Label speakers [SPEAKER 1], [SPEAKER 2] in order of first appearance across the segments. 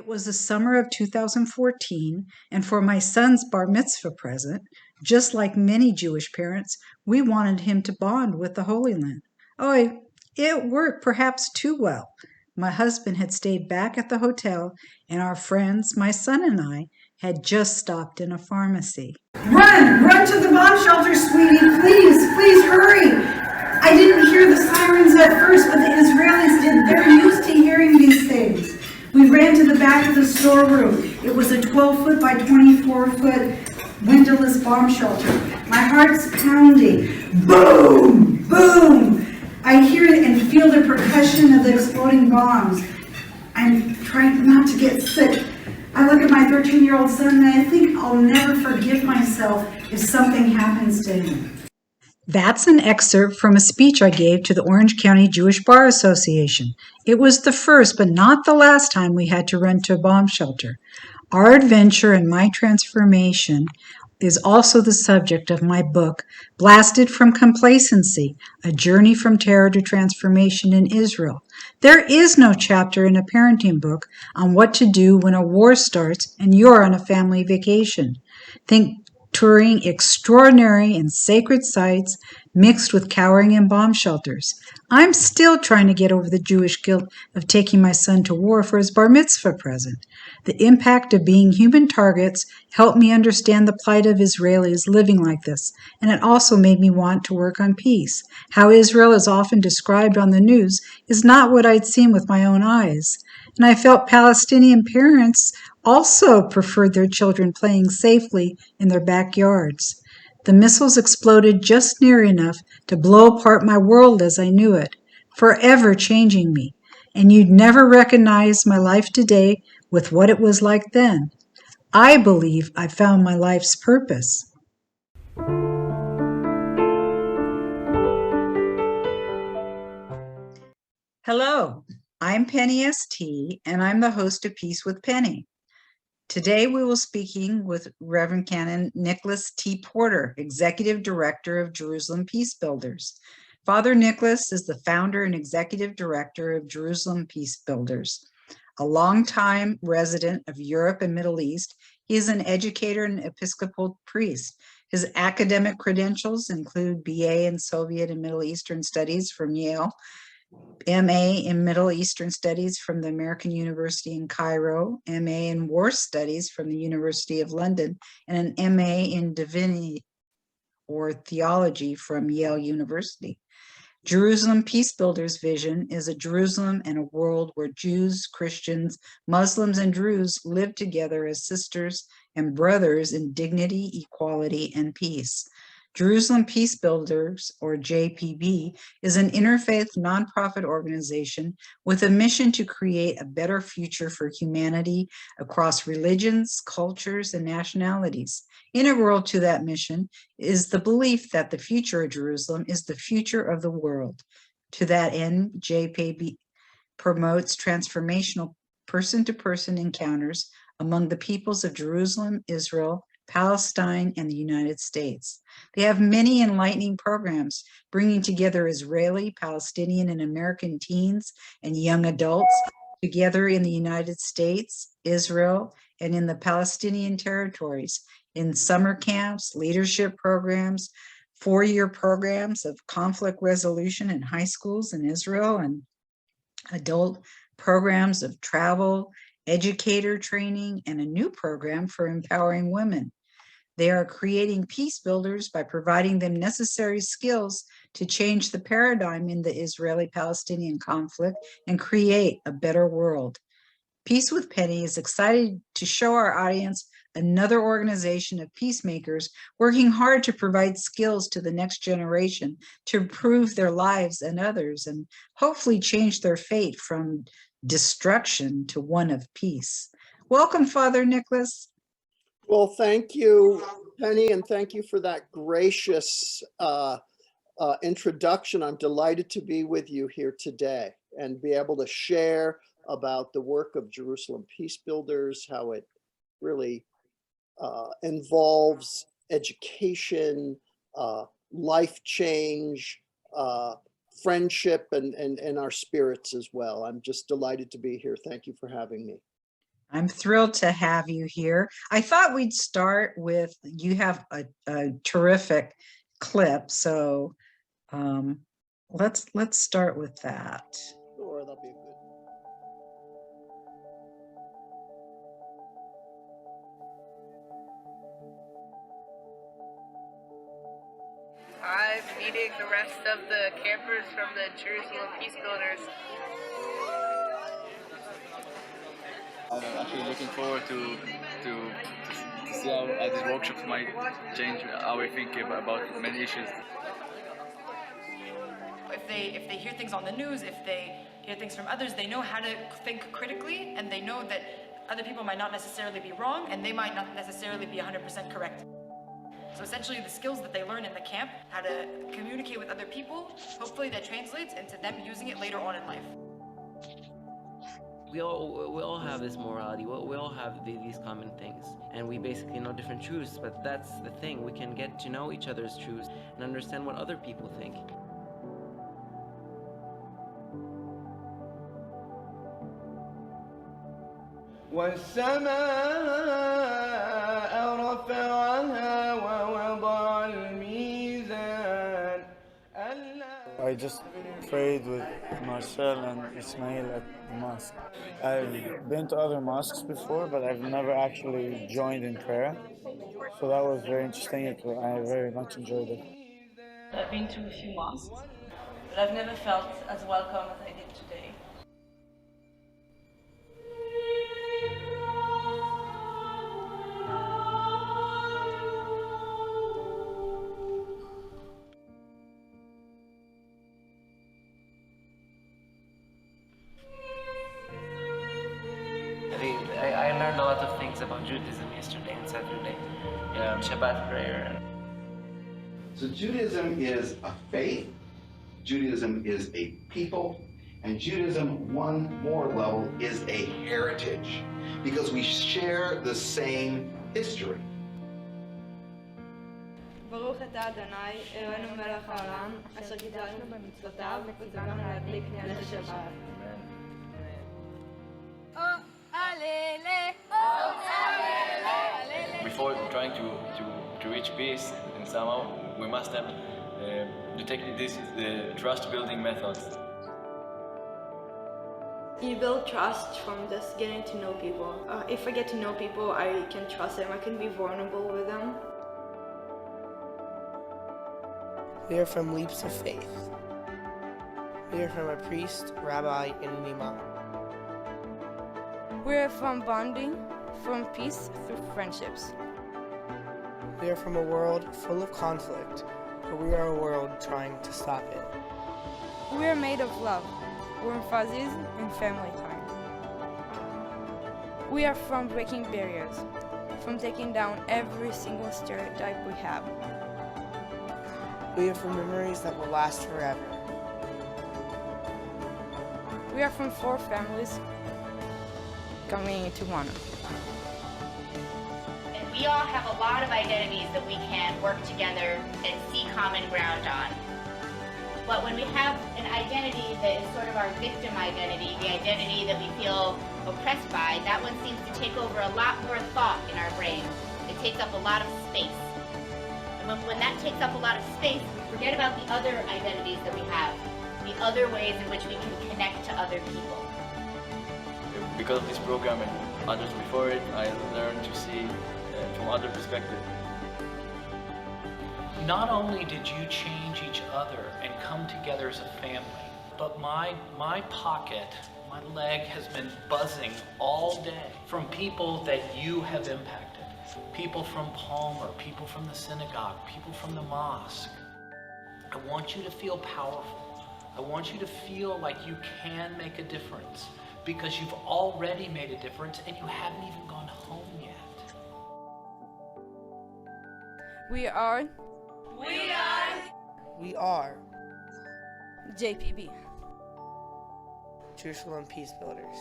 [SPEAKER 1] was the summer of 2014, and for my son's bar mitzvah present, just like many Jewish parents, we wanted him to bond with the Holy Land. Oh, it worked perhaps too well. My husband had stayed back at the hotel, and our friends, my son and I, had just stopped in a pharmacy.
[SPEAKER 2] Run to the bomb shelter, sweetie. Please hurry. I didn't hear the sirens at first, but the Israelis did. They're used to hearing these things. We ran to the back of the storeroom. It was a 12-foot by 24-foot windowless bomb shelter. My heart's pounding. Boom! Boom! I hear it and feel the percussion of the exploding bombs. I'm trying not to get sick. I look at my 13-year-old son and I think I'll never forgive myself if something happens to him.
[SPEAKER 1] That's an excerpt from a speech I gave to the Orange County Jewish Bar Association. It was the first, but not the last time we had to run to a bomb shelter. Our adventure and my transformation is also the subject of my book, Blasted from Complacency, A Journey from Terror to Transformation in Israel. There is no chapter in a parenting book on what to do when a war starts and you're on a family vacation. Think touring extraordinary and sacred sites mixed with cowering in bomb shelters. I'm still trying to get over the Jewish guilt of taking my son to war for his bar mitzvah present. The impact of being human targets helped me understand the plight of Israelis living like this, and it also made me want to work on peace. How Israel is often described on the news is not what I'd seen with my own eyes. And I felt Palestinian parents also preferred their children playing safely in their backyards. The missiles exploded just near enough to blow apart my world as I knew it, forever changing me. And you'd never recognize my life today with what it was like then. I believe I found my life's purpose. Hello, I'm Penny St, and I'm the host of Peace with Penny. Today we will be speaking with Reverend Canon Nicholas T. Porter, Executive Director of Jerusalem Peacebuilders. Father Nicholas is the founder and Executive Director of Jerusalem Peacebuilders. A longtime resident of Europe and Middle East, he is an educator and Episcopal priest. His academic credentials include BA in Soviet and Middle Eastern Studies from Yale, MA in Middle Eastern Studies from the American University in Cairo, MA in War Studies from the University of London, and an MA in Divinity or Theology from Yale University. Jerusalem Peacebuilders' vision is a Jerusalem and a world where Jews, Christians, Muslims, and Druze live together as sisters and brothers in dignity, equality, and peace. Jerusalem Peacebuilders, or JPB, is an interfaith nonprofit organization with a mission to create a better future for humanity across religions, cultures, and nationalities. Integral to that mission is the belief that the future of Jerusalem is the future of the world. To that end, JPB promotes transformational person-to-person encounters among the peoples of Jerusalem, Israel, Palestine, and the United States. They have many enlightening programs bringing together Israeli, Palestinian, and American teens and young adults together in the United States, Israel, and in the Palestinian territories in summer camps, leadership programs, 4-year programs of conflict resolution in high schools in Israel, and adult programs of travel, educator training, and a new program for empowering women. They are creating peace builders by providing them necessary skills to change the paradigm in the Israeli-Palestinian conflict and create a better world. Peace with Penny is excited to show our audience another organization of peacemakers working hard to provide skills to the next generation to improve their lives and others and hopefully change their fate from destruction to one of peace. Welcome, Father Nicholas.
[SPEAKER 3] Well, thank you, Penny, and thank you for that gracious introduction. I'm delighted to be with you here today and be able to share about the work of Jerusalem Peacebuilders, how it really involves education, life change, friendship, and our spirits as well. I'm just delighted to be here. Thank you for having me.
[SPEAKER 1] I'm thrilled to have you here. I thought we'd start with, you have a terrific clip, so let's start with that.
[SPEAKER 3] Sure, that'll be good.
[SPEAKER 4] I'm meeting the rest of the campers from the Jerusalem Peacebuilders.
[SPEAKER 5] I'm actually looking forward to see how these workshops might change how we think about many issues.
[SPEAKER 6] If they hear things on the news, if they hear things from others, they know how to think critically, and they know that other people might not necessarily be wrong, and they might not necessarily be 100% correct. So essentially the skills that they learn in the camp, how to communicate with other people, hopefully that translates into them using it later on in life.
[SPEAKER 7] We all have this morality, we all have these common things, and we basically know different truths, but that's the thing, we can get to know each other's truths and understand what other people think.
[SPEAKER 8] والسماء رفعها ووضع الميزان.
[SPEAKER 9] I just prayed with Marcel and Ismail at the mosque. I've been to other mosques before, but I've never actually joined in prayer. So that was very interesting. I very much enjoyed it.
[SPEAKER 10] I've been to a few mosques, but I've never felt as welcome as I did today.
[SPEAKER 7] I learned a lot of things about Judaism yesterday and Saturday. Shabbat prayer.
[SPEAKER 11] So Judaism is a faith, Judaism is a people, and Judaism, one more level, is a heritage, because we share the same history.
[SPEAKER 12] ברוך אתה אדוני, אלוהינו מלך העולם, אשר גידלנו במצוותיו וציוונו להדליק נר לשבת.
[SPEAKER 5] Before trying to reach peace, and somehow we must have to take the trust-building methods.
[SPEAKER 12] You build trust from just getting to know people. If I get to know people, I can trust them. I can be vulnerable with them.
[SPEAKER 13] We are from Leaps of Faith. We are from a priest, rabbi, and an imam.
[SPEAKER 14] We are from bonding, from peace through friendships.
[SPEAKER 13] We are from a world full of conflict, but we are a world trying to stop it.
[SPEAKER 14] We are made of love, warm fuzzies, and family time. We are from breaking barriers, from taking down every single stereotype we have.
[SPEAKER 13] We are from memories that will last forever.
[SPEAKER 14] We are from 4 families coming into one.
[SPEAKER 15] And we all have a lot of identities that we can work together and see common ground on. But when we have an identity that is sort of our victim identity, the identity that we feel oppressed by, that one seems to take over a lot more thought in our brain. It takes up a lot of space. And when that takes up a lot of space, we forget about the other identities that we have, the other ways in which we can connect to other people.
[SPEAKER 5] Because of this program and others before it, I learned to see from other perspectives.
[SPEAKER 16] Not only did you change each other and come together as a family, but my pocket, my leg has been buzzing all day from people that you have impacted. People from Palmer, people from the synagogue, people from the mosque. I want you to feel powerful. I want you to feel like you can make a difference, because you've already made a difference and you haven't even gone home yet.
[SPEAKER 14] We are JPB,
[SPEAKER 13] Jerusalem Peacebuilders.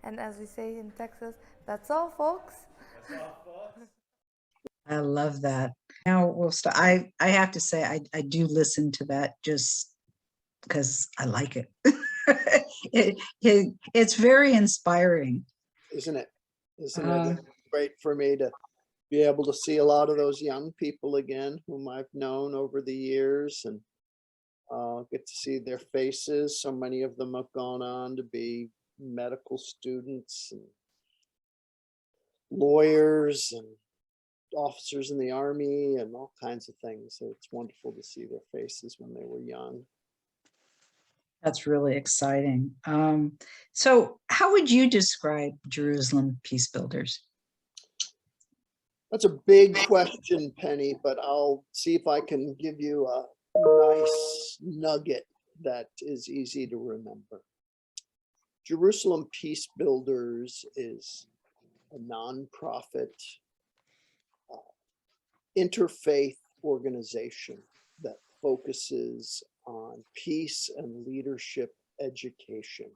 [SPEAKER 14] And as we say in Texas, that's all, folks.
[SPEAKER 1] I love that. Now we'll start. I have to say, I do listen to that just because I like it. It's very inspiring.
[SPEAKER 3] Isn't it? Isn't it? It's great for me to be able to see a lot of those young people again whom I've known over the years, and get to see their faces. So many of them have gone on to be medical students and lawyers and officers in the army and all kinds of things. So it's wonderful to see their faces when they were young.
[SPEAKER 1] That's really exciting. So how would you describe Jerusalem Peacebuilders?
[SPEAKER 3] That's a big question, Penny, but I'll see if I can give you a nice nugget that is easy to remember. Jerusalem Peacebuilders is a nonprofit interfaith organization that focuses on peace and leadership education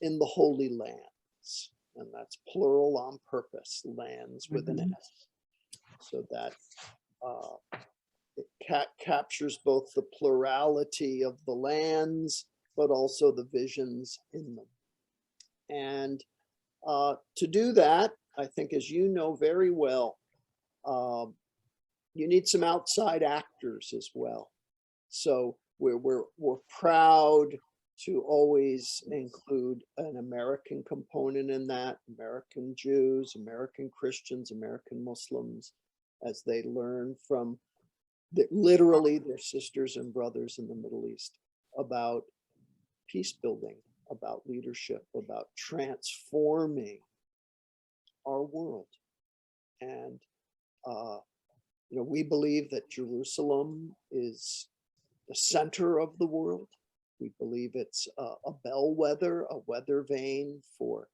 [SPEAKER 3] in the Holy Lands. And that's plural on purpose, lands with an S, so that it captures both the plurality of the lands, but also the visions in them. And to do that, I think, as you know very well, you need some outside actors as well. So we're proud to always include an American component in that, American Jews, American Christians, American Muslims, as they learn from literally their sisters and brothers in the Middle East about peace building, about leadership, about transforming our world. And we believe that Jerusalem is the center of the world. We believe it's a bellwether, a weather vane for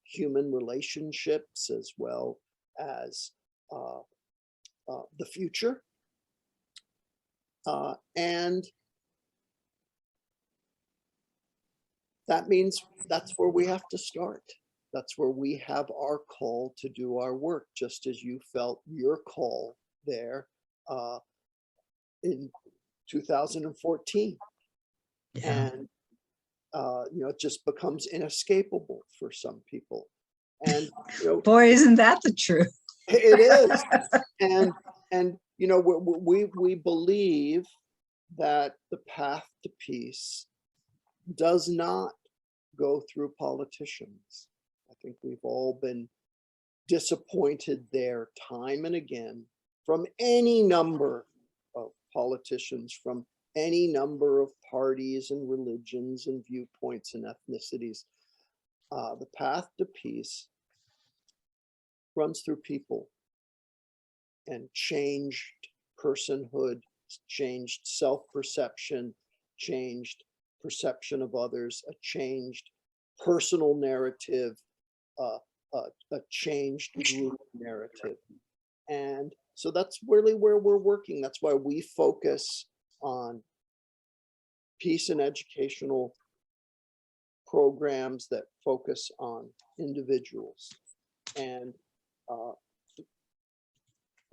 [SPEAKER 3] human relationships, as well as the future. And that means that's where we have to start. That's where we have our call to do our work, just as you felt your call there in 2014. Yeah. And it just becomes inescapable for some people. And
[SPEAKER 1] boy, isn't that the truth?
[SPEAKER 3] It is. And we believe that the path to peace does not go through politicians. I think we've all been disappointed there time and again from any number of politicians, from any number of parties and religions and viewpoints and ethnicities. The path to peace runs through people and changed personhood, changed self-perception, changed perception of others, a changed personal narrative, a changed group narrative. And so that's really where we're working. That's why we focus on peace and educational programs that focus on individuals and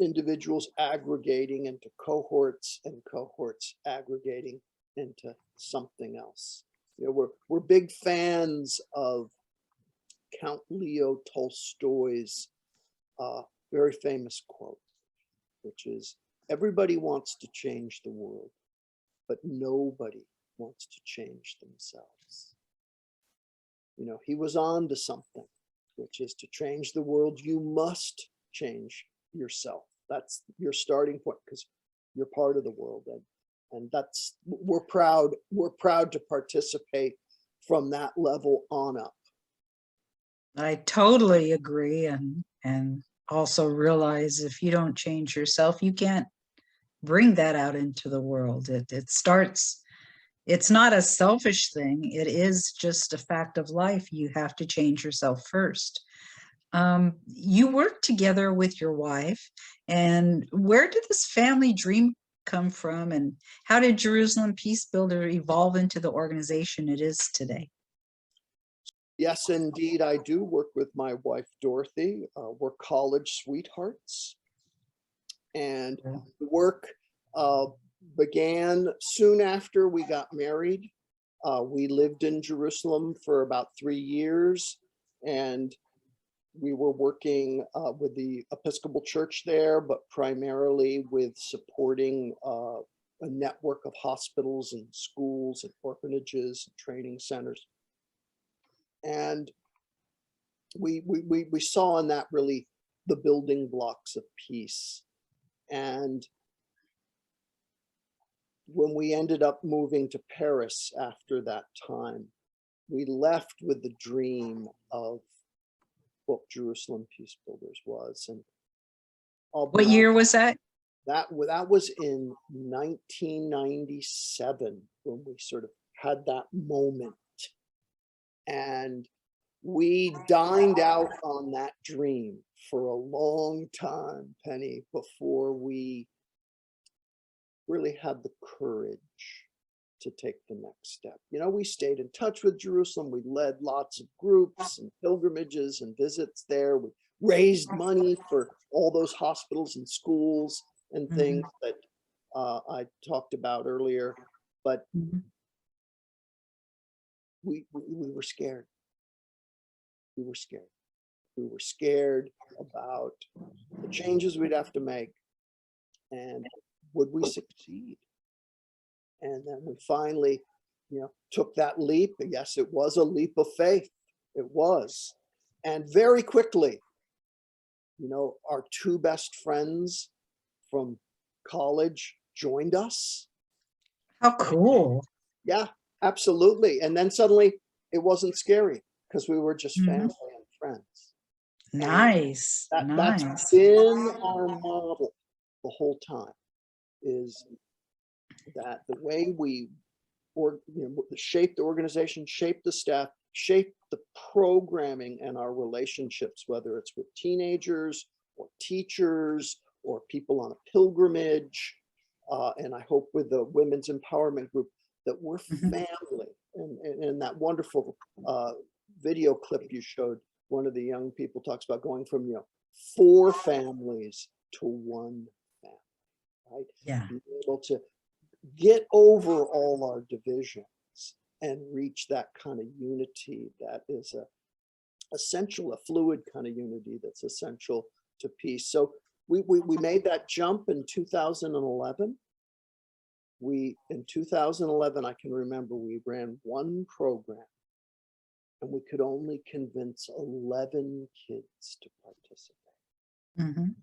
[SPEAKER 3] individuals aggregating into cohorts and cohorts aggregating into something else. We're big fans of Count Leo Tolstoy's very famous quote, which is, everybody wants to change the world, but nobody wants to change themselves. He was on to something, which is to change the world, you must change yourself. That's your starting point, because you're part of the world. And that's, we're proud to participate from that level on up.
[SPEAKER 1] I totally agree, and also realize if you don't change yourself, you can't bring that out into the world. It starts, it's not a selfish thing. It is just a fact of life. You have to change yourself first. You work together with your wife, and where did this family dream come from, and how did Jerusalem Peacebuilder evolve into the organization it is today?
[SPEAKER 3] Yes, indeed, I do work with my wife, Dorothy. We're college sweethearts. And the work began soon after we got married. We lived in Jerusalem for about 3 years, and we were working with the Episcopal Church there, but primarily with supporting a network of hospitals and schools and orphanages and training centers. And we saw in that really the building blocks of peace. And when we ended up moving to Paris after that time, we left with the dream of what Jerusalem Peacebuilders was. And
[SPEAKER 1] what year was that?
[SPEAKER 3] That was in 1997 when we sort of had that moment. And we dined out on that dream for a long time, Penny, before we really had the courage to take the next step. You know, we stayed in touch with Jerusalem. We led lots of groups and pilgrimages and visits there. We raised money for all those hospitals and schools and things that I talked about earlier. But we were scared. We were scared. We were scared about the changes we'd have to make, and would we succeed? And then we finally, took that leap. Yes, it was a leap of faith. It was. And very quickly, our two best friends from college joined us.
[SPEAKER 1] How cool.
[SPEAKER 3] Yeah, absolutely. And then suddenly it wasn't scary because we were just family and friends.
[SPEAKER 1] Nice.
[SPEAKER 3] That's been our model the whole time, is that the way we shape the organization, shape the staff, shape the programming and our relationships, whether it's with teenagers or teachers or people on a pilgrimage, and I hope with the women's empowerment group, that we're family. And that wonderful video clip you showed, one of the young people talks about going from 4 families to 1 family, right?
[SPEAKER 1] Yeah.
[SPEAKER 3] Being able to get over all our divisions and reach that kind of unity that is essential, a fluid kind of unity that's essential to peace. So we made that jump in 2011. In 2011, I can remember we ran 1 program and we could only convince 11 kids to participate.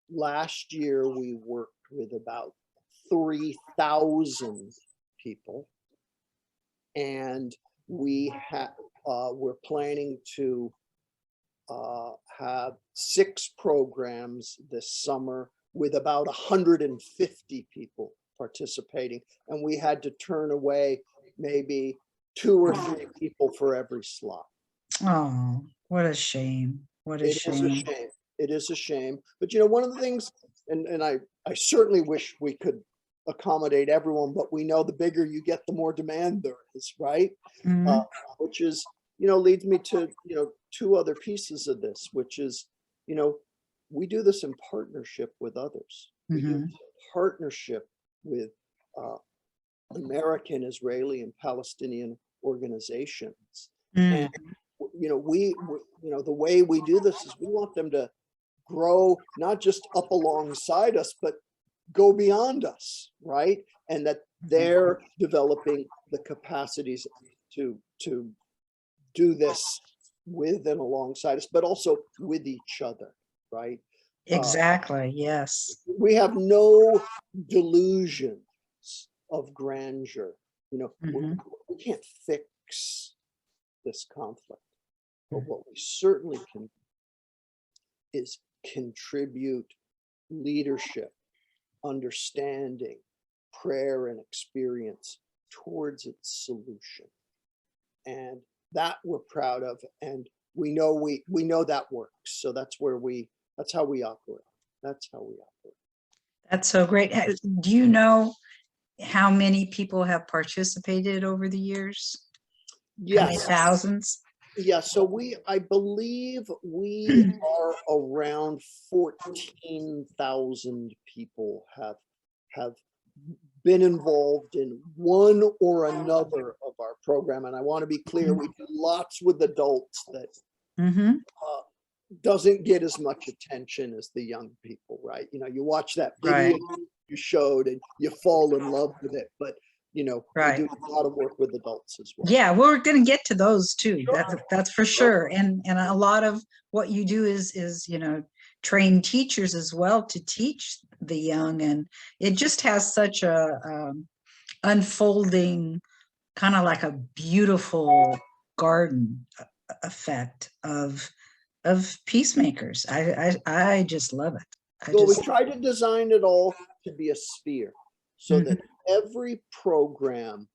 [SPEAKER 3] Last year, we worked with about 3,000 people, and we're planning to have 6 programs this summer with about 150 people participating, and we had to turn away maybe 2 or 3 people for every slot.
[SPEAKER 1] Oh, what a shame. What a shame.
[SPEAKER 3] It is a shame. It is a shame. But one of the things, and I certainly wish we could accommodate everyone, but we know the bigger you get, the more demand there is, right? Which is, leads me to, 2 other pieces of this, which is, we do this in partnership with others. We do this in partnership with American, Israeli, and Palestinian organizations. And, the way we do this is we want them to grow, not just up alongside us, but go beyond us, right? And that they're developing the capacities to do this with and alongside us, but also with each other, right?
[SPEAKER 1] Exactly. Yes.
[SPEAKER 3] We have no delusions of grandeur. We can't fix this conflict, but what we certainly can is contribute leadership, understanding, prayer, and experience towards its solution. And that we're proud of, and we know that works. So that's how we operate. That's how we operate.
[SPEAKER 1] That's so great. Do you know how many people have participated over the years?
[SPEAKER 3] Yes.
[SPEAKER 1] thousands?
[SPEAKER 3] Yeah, so I believe we are around 14,000 people have been involved in one or another of our program. And I want to be clear, we do lots with adults that doesn't get as much attention as the young people, right? You know, you watch that video you showed and you fall in love with it, but you know, we do a lot of work with adults as well.
[SPEAKER 1] Yeah, we're going to get to those too. That's for sure. And a lot of what you do is you know, train teachers as well to teach the young, and it just has such a unfolding, kind of like a beautiful garden effect of peacemakers. I just love it.
[SPEAKER 3] Well, we try to design it all to be a sphere so that every program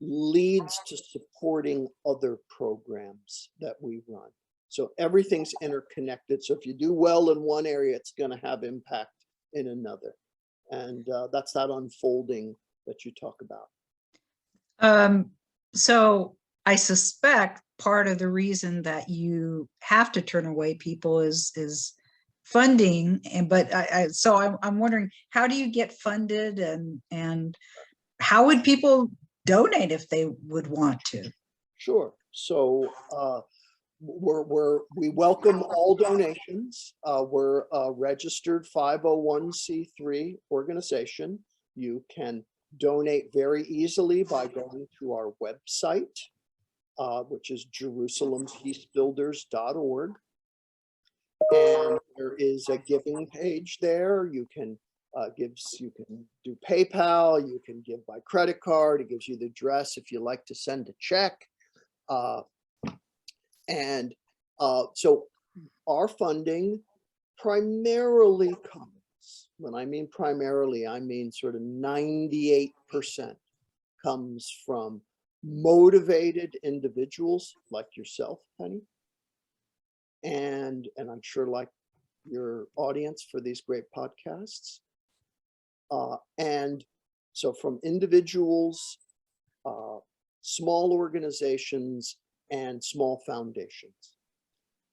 [SPEAKER 3] leads to supporting other programs that we run. So everything's interconnected. So if you do well in one area, it's going to have impact in another. And that's that unfolding that you talk about.
[SPEAKER 1] So I suspect part of the reason that you have to turn away people is funding, but I'm wondering, how do you get funded, and how would people donate if they would want to?
[SPEAKER 3] Sure. So we welcome all donations. We're a registered 501c3 organization. You can donate very easily by going to our website, which is JerusalemPeacebuilders.org. And there is a giving page there. You can you can do PayPal, you can give by credit card. It gives you the address if you like to send a check. So our funding primarily comes, when I mean primarily, I mean sort of 98% comes from motivated individuals like yourself, Penny, and I'm sure like your audience for these great podcasts. And so from individuals, small organizations, and small foundations.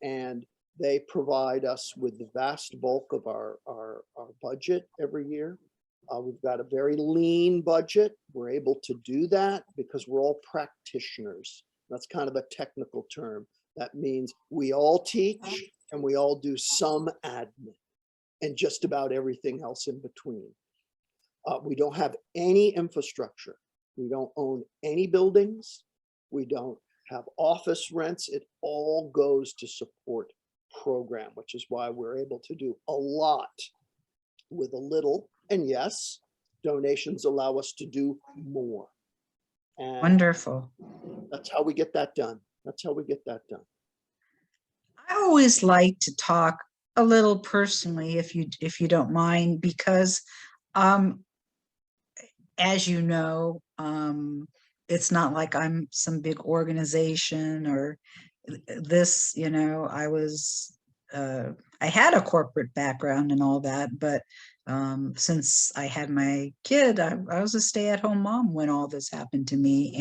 [SPEAKER 3] And they provide us with the vast bulk of our budget every year. We've got a very lean budget. We're able to do that because we're all practitioners. That's kind of a technical term. That means we all teach and we all do some admin and just about everything else in between. We don't have any infrastructure. We don't own any buildings. We don't have office rents. It all goes to support program, which is why we're able to do a lot with a little. And yes, donations allow us to do more. And
[SPEAKER 1] wonderful.
[SPEAKER 3] That's how we get that done. That's how we get that done.
[SPEAKER 1] I always like to talk a little personally, if you don't mind, because as you know, it's not like I'm some big organization or this, you know, I had a corporate background and all that, but since I had my kid, I was a stay-at-home mom when all this happened to me,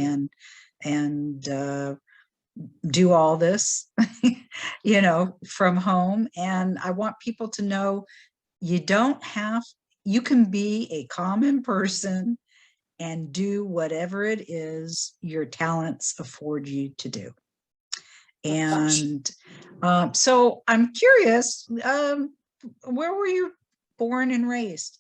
[SPEAKER 1] and do all this, you know, from home. And I want people to know you can be a common person and do whatever it is your talents afford you to do. And so I'm curious, where were you born and raised?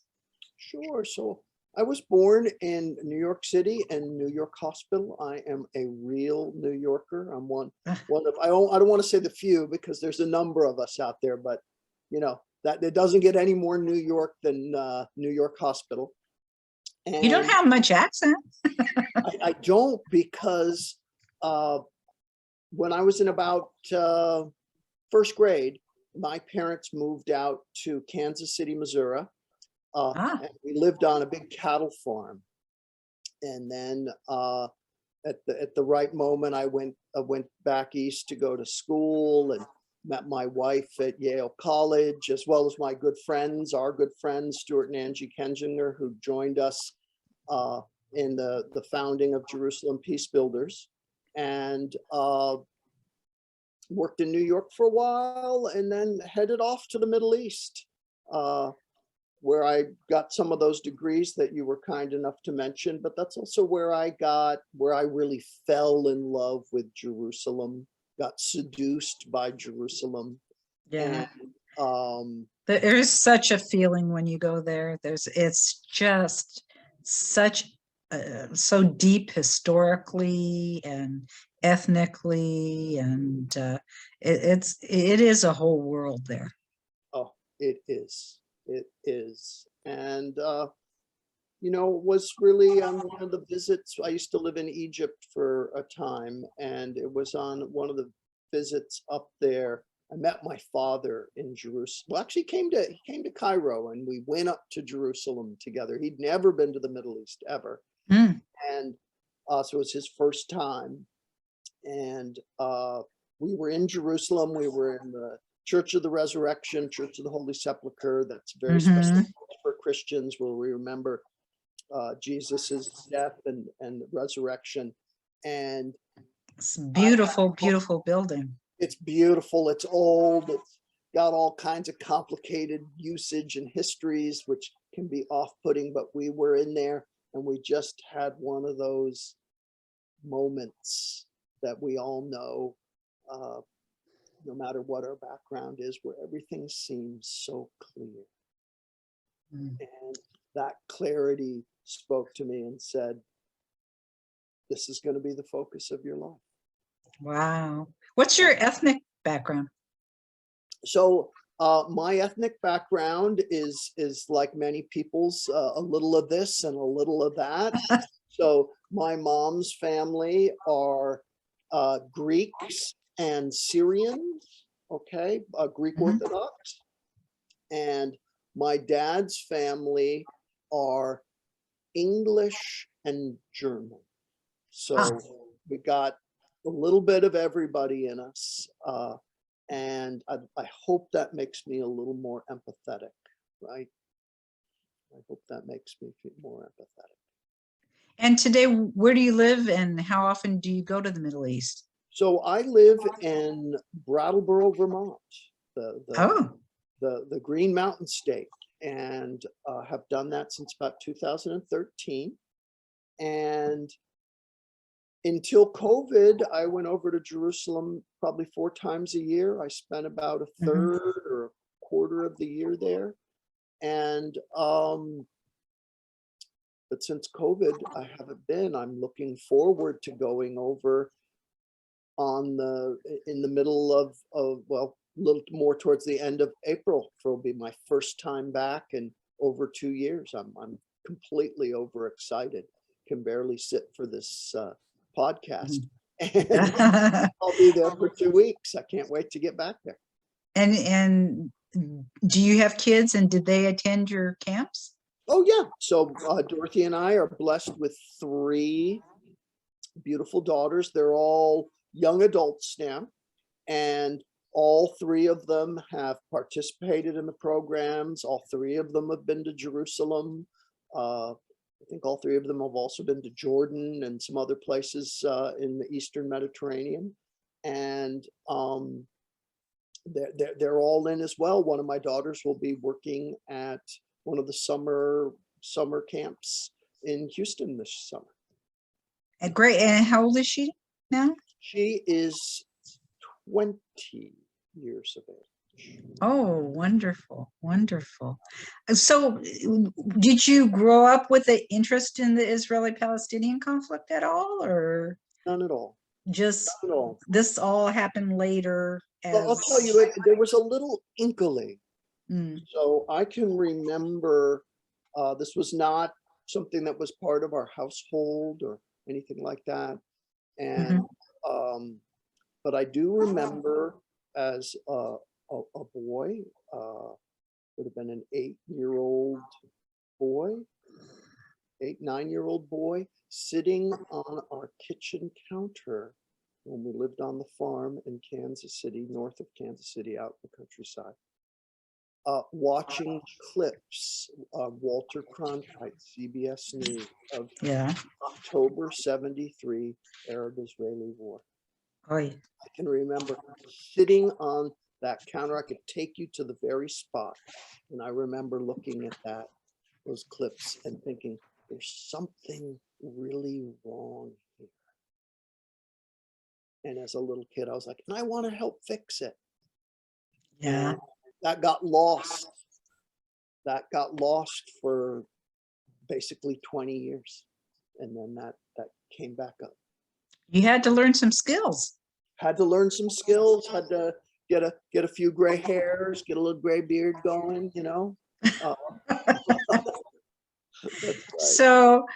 [SPEAKER 3] Sure. So I was born in New York City and New York Hospital. I am a real New Yorker. I'm one of, I don't want to say the few because there's a number of us out there, but you know, that it doesn't get any more New York than New York Hospital. And
[SPEAKER 1] you don't have much accent.
[SPEAKER 3] I don't, because when I was in about first grade, my parents moved out to Kansas City, Missouri. And we lived on a big cattle farm. And then at the right moment, I went back east to go to school and met my wife at Yale College, as well as my good friends, our good friends, Stuart and Angie Kensinger, who joined us in the founding of Jerusalem Peacebuilders. and worked in New York for a while, and then headed off to the Middle East, where I got some of those degrees that you were kind enough to mention, but that's also where I really fell in love with Jerusalem, got seduced by Jerusalem.
[SPEAKER 1] Yeah.
[SPEAKER 3] And,
[SPEAKER 1] there is such a feeling when you go there. It's just such so deep historically and ethnically, and it is a whole world there.
[SPEAKER 3] Oh, it is. It is. And, you know, it was really on one of the visits. I used to live in Egypt for a time, and it was on one of the visits up there. I met my father in Jerusalem. Well, actually, he came to Cairo, and we went up to Jerusalem together. He'd never been to the Middle East ever. And so it was his first time. And we were in Jerusalem. We were in the Church of the Resurrection, Church of the Holy Sepulchre. That's very special for Christians, where we remember Jesus's death and resurrection. And
[SPEAKER 1] it's a beautiful, beautiful building.
[SPEAKER 3] It's beautiful. It's old. It's got all kinds of complicated usage and histories, which can be off-putting, but we were in there and we just had one of those moments that we all know, no matter what our background is, where everything seems so clear. And that clarity spoke to me and said, this is going to be the focus of your life.
[SPEAKER 1] Wow. What's your ethnic background?
[SPEAKER 3] So my ethnic background is like many people's, a little of this and a little of that. So my mom's family are Greeks and Syrians, okay, Greek Orthodox. And my dad's family are English and German. So we got a little bit of everybody in us. And I hope that makes me a little more empathetic, right? I hope that makes me feel more empathetic.
[SPEAKER 1] And today, where do you live and how often do you go to the Middle East?
[SPEAKER 3] So I live in Brattleboro, Vermont, the Green Mountain State, and have done that since about 2013. And until COVID, I went over to Jerusalem probably 4 times a year. I spent about a third or a quarter of the year there. And but since COVID, I haven't been. I'm looking forward to going over in the middle of well, a little more towards the end of April. It'll be my first time back in over 2 years. I'm completely overexcited. Can barely sit for this podcast. And I'll be there for 2 weeks. I can't wait to get back there.
[SPEAKER 1] And do you have kids, and did they attend your camps?
[SPEAKER 3] Oh yeah. So Dorothy and I are blessed with 3 beautiful daughters. They're all young adults now, and all 3 of them have participated in the programs. All 3 of them have been to Jerusalem. I think all 3 of them have also been to Jordan and some other places in the Eastern Mediterranean. And they're all in as well. One of my daughters will be working at one of the summer camps in Houston this summer.
[SPEAKER 1] Great. And how old is she now?
[SPEAKER 3] She is 20 years of age.
[SPEAKER 1] Oh, wonderful, wonderful. So did you grow up with an interest in the Israeli-Palestinian conflict at all, or?
[SPEAKER 3] None at all.
[SPEAKER 1] Just
[SPEAKER 3] None at all.
[SPEAKER 1] This all happened later?
[SPEAKER 3] Well, I'll tell you, there was a little inkling. So I can remember this was not something that was part of our household or anything like that. And but I do remember as a boy, would have been an 8-year-old boy, 9-year-old boy, sitting on our kitchen counter when we lived on the farm in Kansas City, north of Kansas City, out in the countryside. watching clips of Walter Cronkite, CBS News, of
[SPEAKER 1] Yeah.
[SPEAKER 3] October 73 Arab-Israeli war.
[SPEAKER 1] Oy.
[SPEAKER 3] I can remember sitting on that counter. I could take you to the very spot. And I remember looking at those clips and thinking, there's something really wrong here. And as a little kid, I was like, and I want to help fix it.
[SPEAKER 1] Yeah.
[SPEAKER 3] And that got lost. That got lost for basically 20 years. And then that came back up.
[SPEAKER 1] You had to learn some skills.
[SPEAKER 3] Had to learn some skills, had to get a few gray hairs, get a little gray beard going, you know. That's right.
[SPEAKER 1] So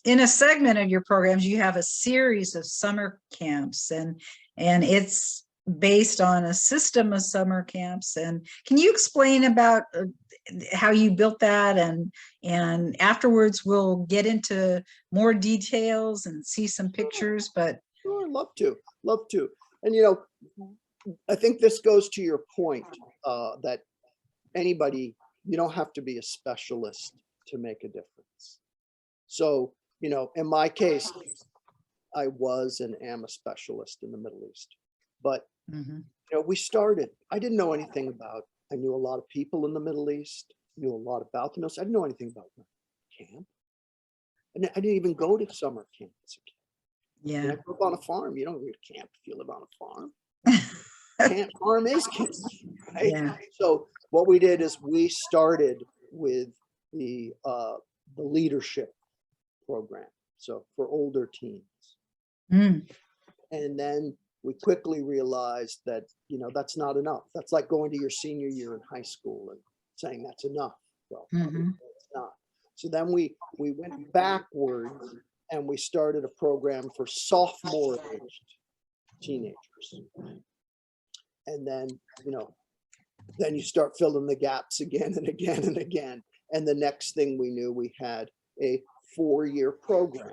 [SPEAKER 1] in a segment of your programs, you have a series of summer camps, and it's based on a system of summer camps. And can you explain about how you built that? And afterwards, we'll get into more details and see some pictures. But
[SPEAKER 3] sure, love to. And you know, I think this goes to your point that anybody, you don't have to be a specialist to make a difference. So, you know, in my case, I was and am a specialist in the Middle East. But, you know, I didn't know anything about, I knew a lot of people in the Middle East, knew a lot about the Middle East. I didn't know anything about camp. And I didn't even go to summer camp as a kid.
[SPEAKER 1] Yeah.
[SPEAKER 3] And I grew up on a farm. You don't go to camp if you live on a farm. Camp farm is camp, right?
[SPEAKER 1] Yeah.
[SPEAKER 3] So what we did is we started with the leadership program. So for older teens.
[SPEAKER 1] Mm.
[SPEAKER 3] And then we quickly realized that, you know, that's not enough. That's like going to your senior year in high school and saying that's enough. Well, it's not. So then we went backwards and we started a program for sophomore aged teenagers. And then, you know, then you start filling the gaps again and again and again. And the next thing we knew, we had a 4-year program.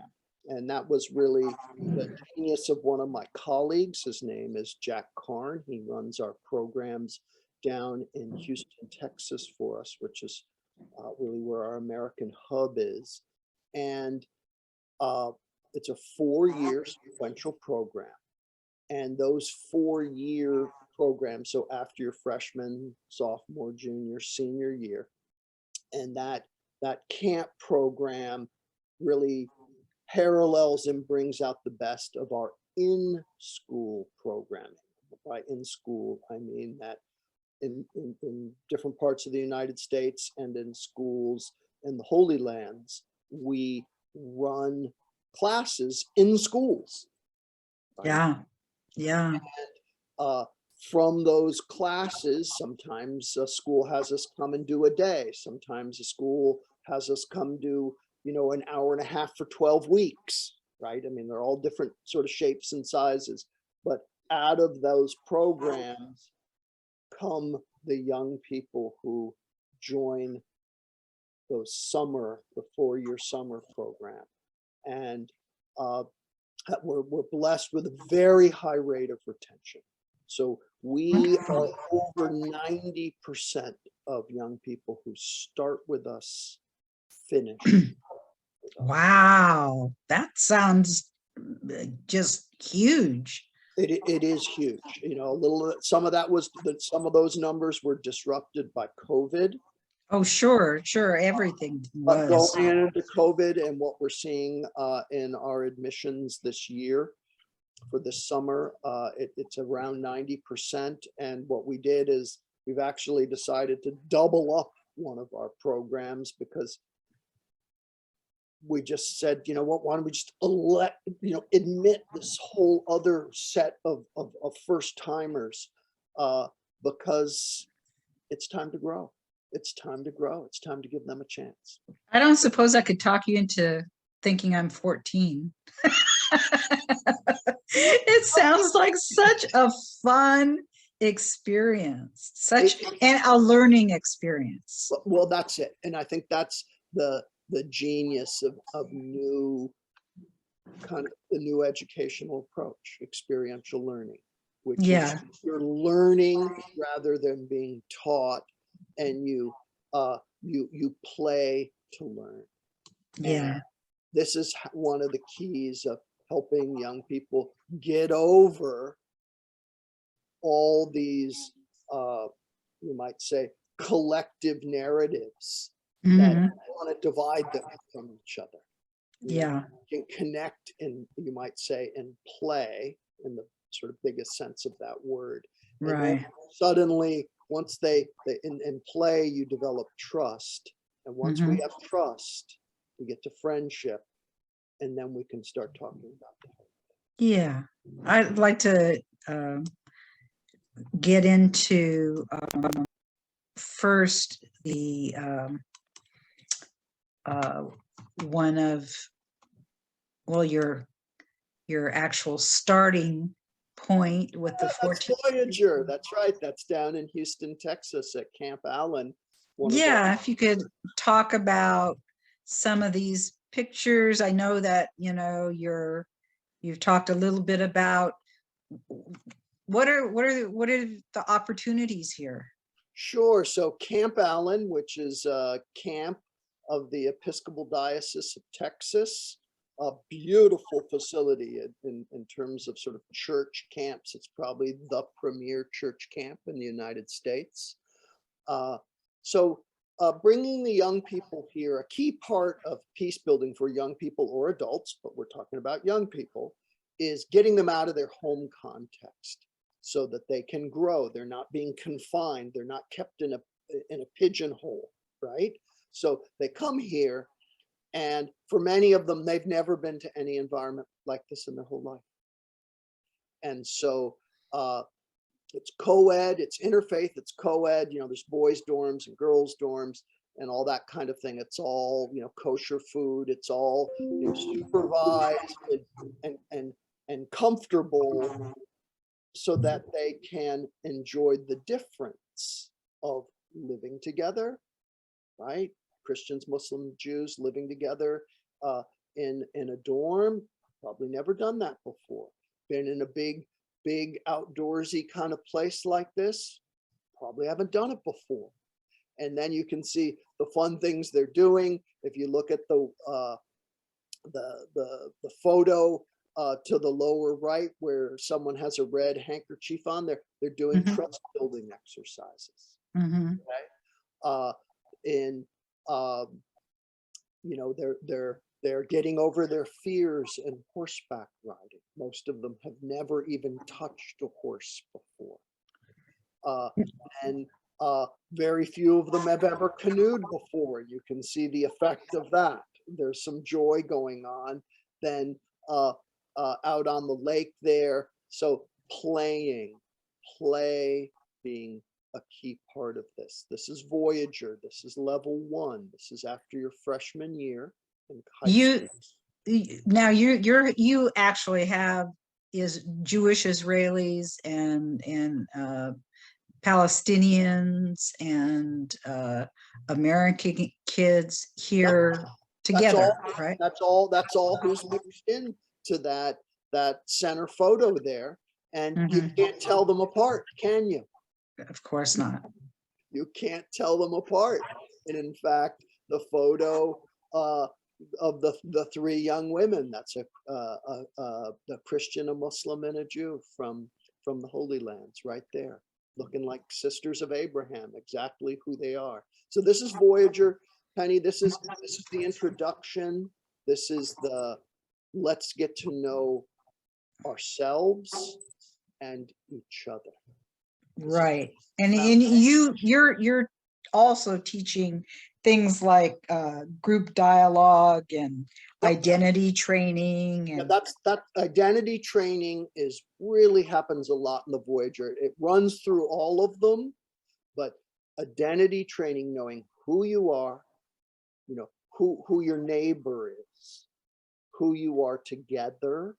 [SPEAKER 3] And that was really the genius of one of my colleagues. His name is Jack Karn. He runs our programs down in Houston, Texas for us, which is really where our American hub is. And it's a 4-year sequential program. And those 4-year programs, so after your freshman, sophomore, junior, senior year, and that camp program really parallels and brings out the best of our in-school programming. By in-school, I mean that in different parts of the United States and in schools in the Holy Lands, we run classes in schools. Right?
[SPEAKER 1] Yeah, yeah.
[SPEAKER 3] And, from those classes, sometimes a school has us come and do a day. Sometimes a school has us come do, you know, an hour and a half for 12 weeks, right? I mean, they're all different sort of shapes and sizes, but out of those programs come the young people who join the 4-year summer program. And we're blessed with a very high rate of retention. So we are over 90% of young people who start with us finish.
[SPEAKER 1] Wow, that sounds just huge.
[SPEAKER 3] It is huge. You know, some of those numbers were disrupted by COVID.
[SPEAKER 1] Oh, sure. Everything
[SPEAKER 3] But
[SPEAKER 1] was.
[SPEAKER 3] going into COVID and what we're seeing in our admissions this year for this summer, it's around 90%. And what we did is we've actually decided to double up one of our programs because we just said, you know what, why don't we just admit this whole other set of first timers because it's time to grow. It's time to grow. It's time to give them a chance.
[SPEAKER 1] I don't suppose I could talk you into thinking I'm 14. It sounds like such a fun experience, and a learning experience.
[SPEAKER 3] Well, that's it. And I think that's the genius of the new educational approach, experiential learning. which
[SPEAKER 1] Yeah.
[SPEAKER 3] is you're learning rather than being taught, and you play to learn.
[SPEAKER 1] Yeah.
[SPEAKER 3] And this is one of the keys of helping young people get over all these, you might say, collective narratives that want to divide them from each other.
[SPEAKER 1] Yeah.
[SPEAKER 3] You can connect, and you might say, and play in the sort of biggest sense of that word. And
[SPEAKER 1] Right.
[SPEAKER 3] then suddenly, once they in play, you develop trust. And once we have trust, we get to friendship, and then we can start talking about that.
[SPEAKER 1] Yeah. I'd like to get into first the one of, well, your actual starting point with the 14.
[SPEAKER 3] Voyager. That's right. That's down in Houston, Texas at Camp Allen.
[SPEAKER 1] Yeah, if you could talk about some of these pictures. I know that, you know, you've talked a little bit about what are the opportunities here?
[SPEAKER 3] Sure. So Camp Allen, which is a camp of the Episcopal Diocese of Texas, a beautiful facility in terms of sort of church camps. It's probably the premier church camp in the United States. So bringing the young people here, a key part of peace building for young people or adults, but we're talking about young people, is getting them out of their home context so that they can grow. They're not being confined. They're not kept in a pigeonhole, right? So they come here, and for many of them, they've never been to any environment like this in their whole life. And so it's co-ed, it's interfaith, it's co-ed, you know, there's boys' dorms and girls' dorms and all that kind of thing. It's all, you know, kosher food. It's all, you know, supervised and comfortable so that they can enjoy the difference of living together, right? Christians, Muslims, Jews living together in a dorm. Probably never done that before. Been in a big outdoorsy kind of place like this. Probably haven't done it before. And then you can see the fun things they're doing. If you look at the photo to the lower right, where someone has a red handkerchief on there, they're doing trust building exercises. Okay? You know, they're getting over their fears in horseback riding. Most of them have never even touched a horse before. And very few of them have ever canoed before. You can see the effect of that. There's some joy going on. Then out on the lake there. So play being a key part of this. This is Voyager. This is level 1. This is after your freshman year in high school.
[SPEAKER 1] Now you actually have is Jewish Israelis and Palestinians and American kids here together, right?
[SPEAKER 3] That's all who's mixed into that center photo there. And you can't tell them apart, can you?
[SPEAKER 1] Of course not.
[SPEAKER 3] You can't tell them apart. And in fact, the photo of the 3 young women, that's a Christian, a Muslim, and a Jew from the Holy Lands right there, looking like sisters of Abraham, exactly who they are. So this is Voyager, Penny. This is the introduction. This is the let's get to know ourselves and each other.
[SPEAKER 1] Right. And you're also teaching things like group dialogue and identity training. And
[SPEAKER 3] that identity training is really happens a lot in the Voyager. It runs through all of them, but identity training, knowing who you are, you know, who your neighbor is, who you are together.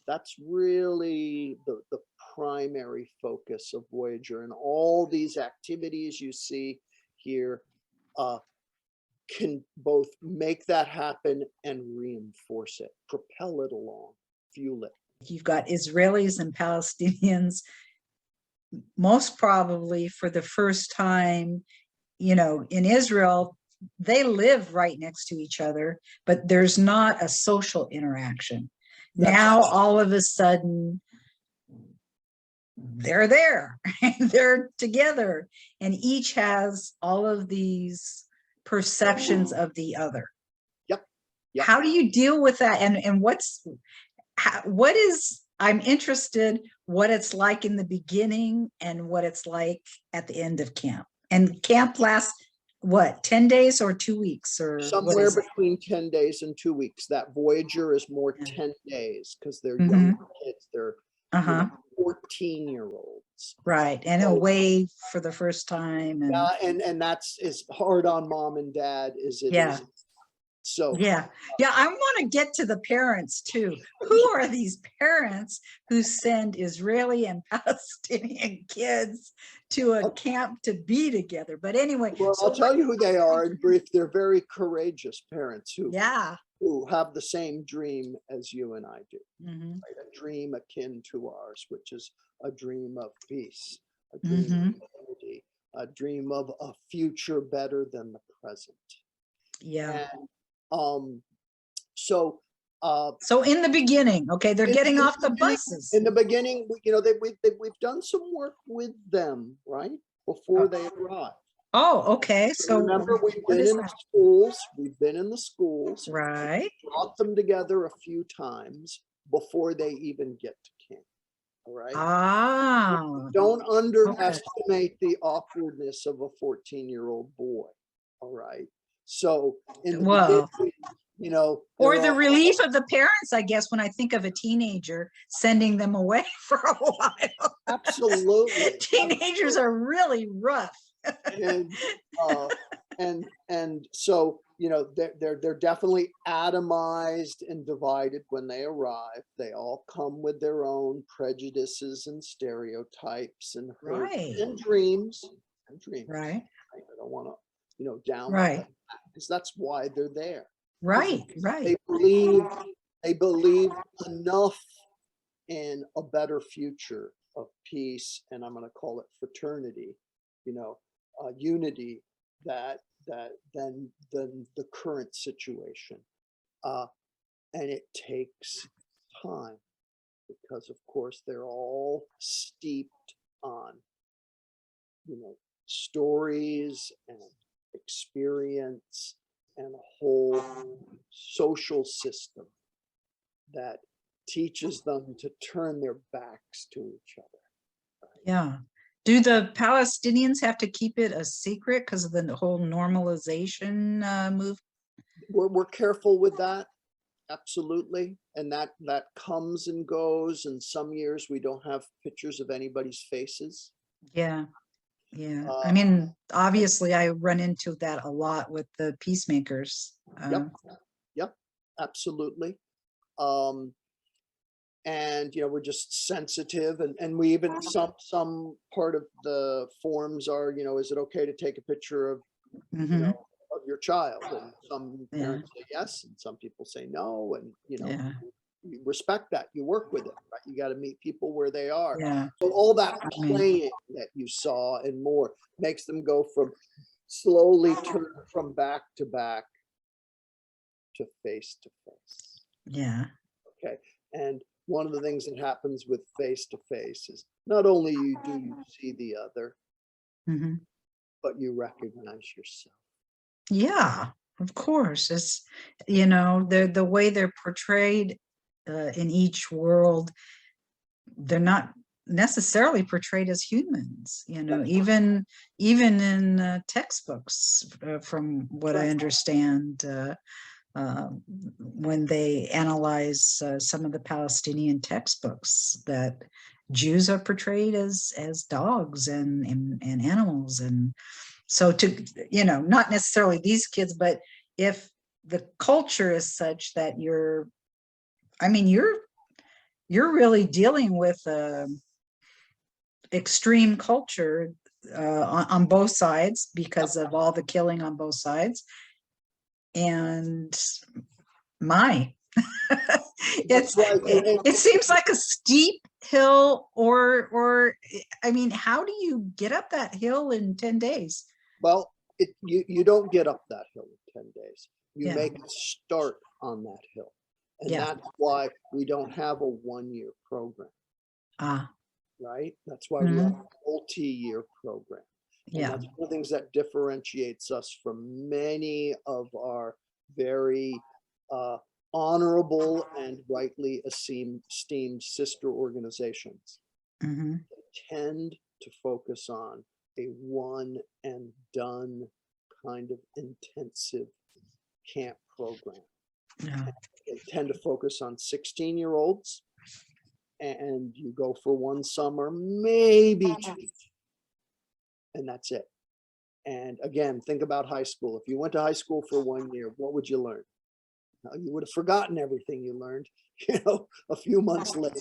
[SPEAKER 3] That's really the primary focus of Voyager, and all these activities you see here can both make that happen and reinforce it, propel it along, fuel it.
[SPEAKER 1] You've got Israelis and Palestinians, most probably for the first time, in Israel, they live right next to each other, but there's not a social interaction. Now, all of a sudden, they're there, they're together, and each has all of these perceptions of the other.
[SPEAKER 3] Yep.
[SPEAKER 1] How do you deal with that? And I'm interested what it's like in the beginning and what it's like at the end of camp. And camp lasts, what, 10 days or 2 weeks? Or
[SPEAKER 3] somewhere between 10 days and 2 weeks. That Voyager is more 10 days because they're young kids. They're 14-year-olds.
[SPEAKER 1] Right. And away for the first time.
[SPEAKER 3] And that's as hard on mom and dad as it is. So
[SPEAKER 1] yeah, I want to get to the parents too. Who are these parents who send Israeli and Palestinian kids to a camp to be together? But anyway,
[SPEAKER 3] well, I'll tell you who they are in brief. They're very courageous parents who have the same dream as you and I do. Right? A dream akin to ours, which is a dream of peace, a dream of unity, a dream of a future better than the present.
[SPEAKER 1] Yeah.
[SPEAKER 3] And, so
[SPEAKER 1] in the beginning, okay, they're getting off the buses.
[SPEAKER 3] In the beginning, we've done some work with them, right, before they arrive.
[SPEAKER 1] Oh, okay. So
[SPEAKER 3] remember, we've been in the schools. We've been in the schools.
[SPEAKER 1] Right.
[SPEAKER 3] Brought them together a few times before they even get to camp. All right. Don't underestimate the awkwardness of a 14-year-old boy. All right. So in the beginning,
[SPEAKER 1] or the relief of the parents, I guess, when I think of a teenager sending them away for a while.
[SPEAKER 3] Absolutely.
[SPEAKER 1] Teenagers are really rough.
[SPEAKER 3] and so they're definitely atomized and divided when they arrive. They all come with their own prejudices and stereotypes and hurts and dreams.
[SPEAKER 1] Right.
[SPEAKER 3] I don't want to down because that's why they're there.
[SPEAKER 1] Right.
[SPEAKER 3] They believe enough in a better future of peace, and I'm going to call it fraternity, unity, than the current situation. And it takes time because, of course, they're all steeped on, stories and experience and a whole social system that teaches them to turn their backs to each other.
[SPEAKER 1] Yeah. Do the Palestinians have to keep it a secret because of the whole normalization move?
[SPEAKER 3] We're careful with that. Absolutely. And that comes and goes. And some years we don't have pictures of anybody's faces.
[SPEAKER 1] Yeah. Yeah. I mean, obviously I run into that a lot with the peacemakers.
[SPEAKER 3] Yep. Absolutely. And we're just sensitive, and we even some part of the forms are, is it okay to take a picture of of your child? And some parents say yes, and some people say no, and you respect that. You work with it, right? You got to meet people where they are. So all that playing that you saw and more makes them go from slowly turn from back to back to face.
[SPEAKER 1] Yeah.
[SPEAKER 3] Okay. And one of the things that happens with face to face is not only do you see the other, but you recognize yourself.
[SPEAKER 1] Yeah, of course. It's, the way they're portrayed in each world, they're not necessarily portrayed as humans, even in textbooks, from what I understand, when they analyze some of the Palestinian textbooks, that Jews are portrayed as dogs and animals. And so not necessarily these kids, but if the culture is such that you're really dealing with extreme culture on both sides because of all the killing on both sides. And It's,
[SPEAKER 3] right.
[SPEAKER 1] it seems like a steep hill, or, I mean, how do you get up that hill in 10 days?
[SPEAKER 3] Well, you don't get up that hill in 10 days. You
[SPEAKER 1] Yeah.
[SPEAKER 3] make a start on that hill. And
[SPEAKER 1] Yeah.
[SPEAKER 3] that's why we don't have a 1-year program,
[SPEAKER 1] Ah,
[SPEAKER 3] right? That's why we have a multi-year program. And
[SPEAKER 1] yeah.
[SPEAKER 3] that's one of the things that differentiates us from many of our very honorable and rightly esteemed sister organizations.
[SPEAKER 1] Mm-hmm.
[SPEAKER 3] Tend to focus on a one and done kind of intensive camp program.
[SPEAKER 1] Yeah.
[SPEAKER 3] They tend to focus on 16-year-olds, and you go for one summer, maybe 2, and that's it. And again, think about high school. If you went to high school for 1 year, what would you learn? Now, you would have forgotten everything you learned, a few months later,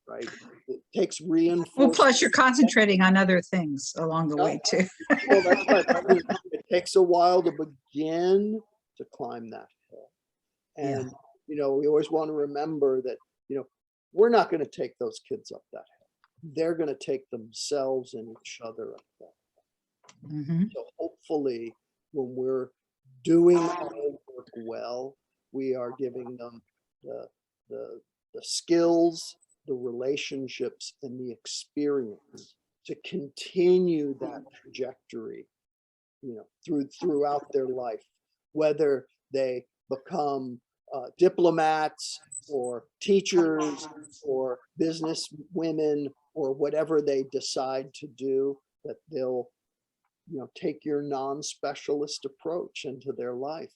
[SPEAKER 3] right? It takes reinforcement.
[SPEAKER 1] Well, plus you're concentrating on other things along the way too.
[SPEAKER 3] Well, that's right. It takes a while to begin to climb that hill. And, we always want to remember that, we're not going to take those kids up that hill. They're going to take themselves and each other up that hill.
[SPEAKER 1] Mm-hmm.
[SPEAKER 3] So hopefully when we're doing our work well, we are giving them the skills, the relationships, and the experience to continue that trajectory, throughout their life, whether they become diplomats or teachers or business women or whatever they decide to do, that they'll take your non-specialist approach into their life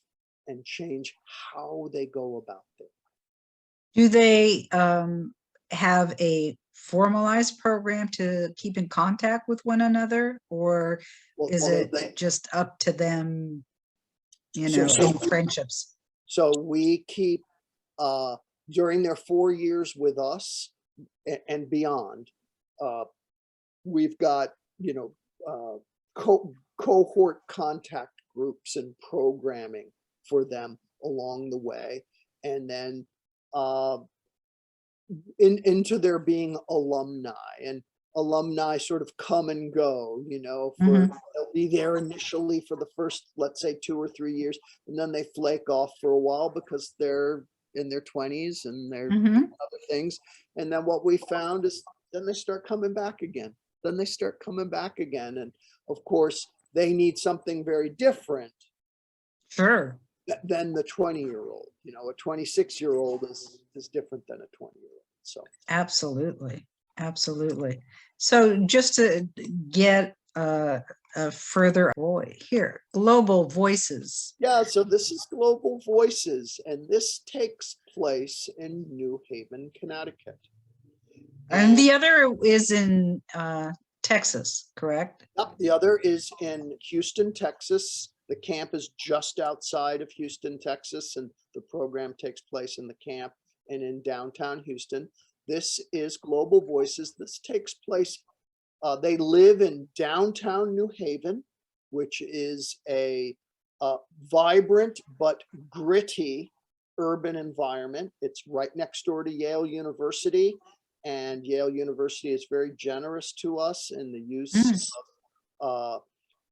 [SPEAKER 3] and change how they go about things.
[SPEAKER 1] Do they have a formalized program to keep in contact with one another, or is it just up to them, in friendships?
[SPEAKER 3] So we keep, during their 4 years with us and beyond, we've got, cohort contact groups and programming for them along the way. And then into their being alumni, and alumni sort of come and go, they'll be there initially for the first, let's say 2 or 3 years, and then they flake off for a while because they're in their 20s and they're doing other things. And then what we found is then they start coming back again. And of course, they need something very different.
[SPEAKER 1] Sure.
[SPEAKER 3] Than the 20-year-old. A 26-year-old is different than a 20-year-old. So
[SPEAKER 1] absolutely. So just to get a further here, Global Voices.
[SPEAKER 3] Yeah, so this is Global Voices, and this takes place in New Haven, Connecticut.
[SPEAKER 1] And the other is in Texas, correct?
[SPEAKER 3] Yep, the other is in Houston, Texas. The camp is just outside of Houston, Texas, and the program takes place in the camp and in downtown Houston. This is Global Voices. This takes place, they live in downtown New Haven, which is a vibrant but gritty urban environment. It's right next door to Yale University, and Yale University is very generous to us in the use of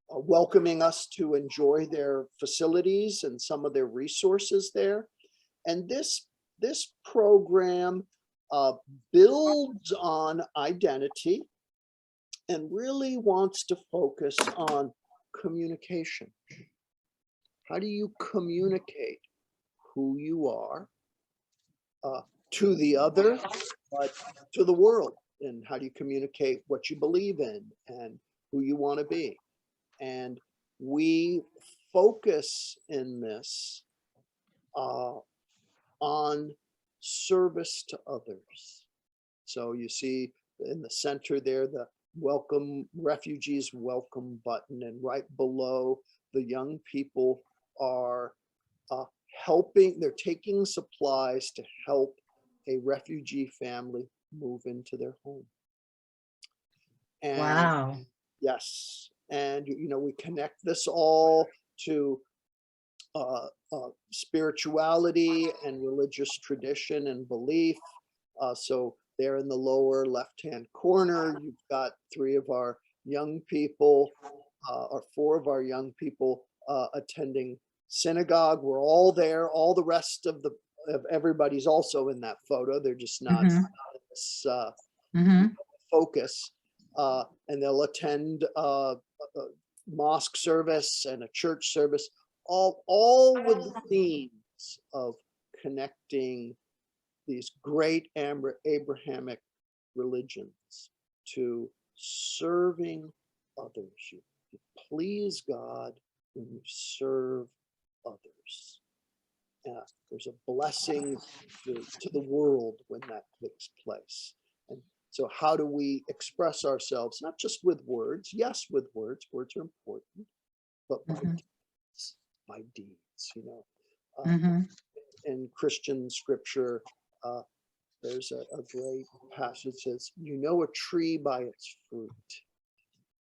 [SPEAKER 3] welcoming us to enjoy their facilities and some of their resources there. And this program builds on identity and really wants to focus on communication. How do you communicate who you are to the other, but to the world? And how do you communicate what you believe in and who you want to be? And we focus in this on service to others. So you see in the center there, the welcome refugees welcome button, and right below, the young people are helping, they're taking supplies to help a refugee family move into their home. And
[SPEAKER 1] wow.
[SPEAKER 3] Yes. And, we connect this all to spirituality and religious tradition and belief. So there in the lower left-hand corner, you've got three of our young people, or four of our young people attending synagogue. We're all there. All the rest of everybody's also in that photo. They're just not in this focus. And they'll attend a mosque service and a church service, all with the themes of connecting these great Abrahamic religions to serving others. You please God when you serve others. There's a blessing to the world when that takes place. And so how do we express ourselves? Not just with words. Yes, with words. Words are important, but by deeds, you know. In Christian scripture, there's a great passage that says, you know a tree by its fruit.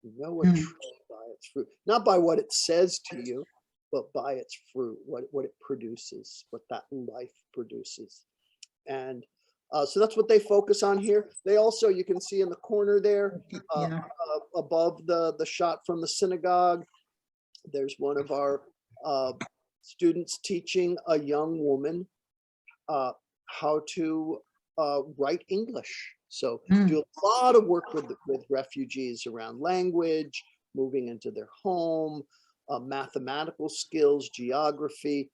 [SPEAKER 3] You know a tree by its fruit. Not by what it says to you, but by its fruit, what it produces, what that life produces. And so that's what they focus on here. They also, you can see in the corner there, above the shot from the synagogue, there's one of our students teaching a young woman how to write English. So do a lot of work with refugees around language, moving into their home, mathematical skills, geography,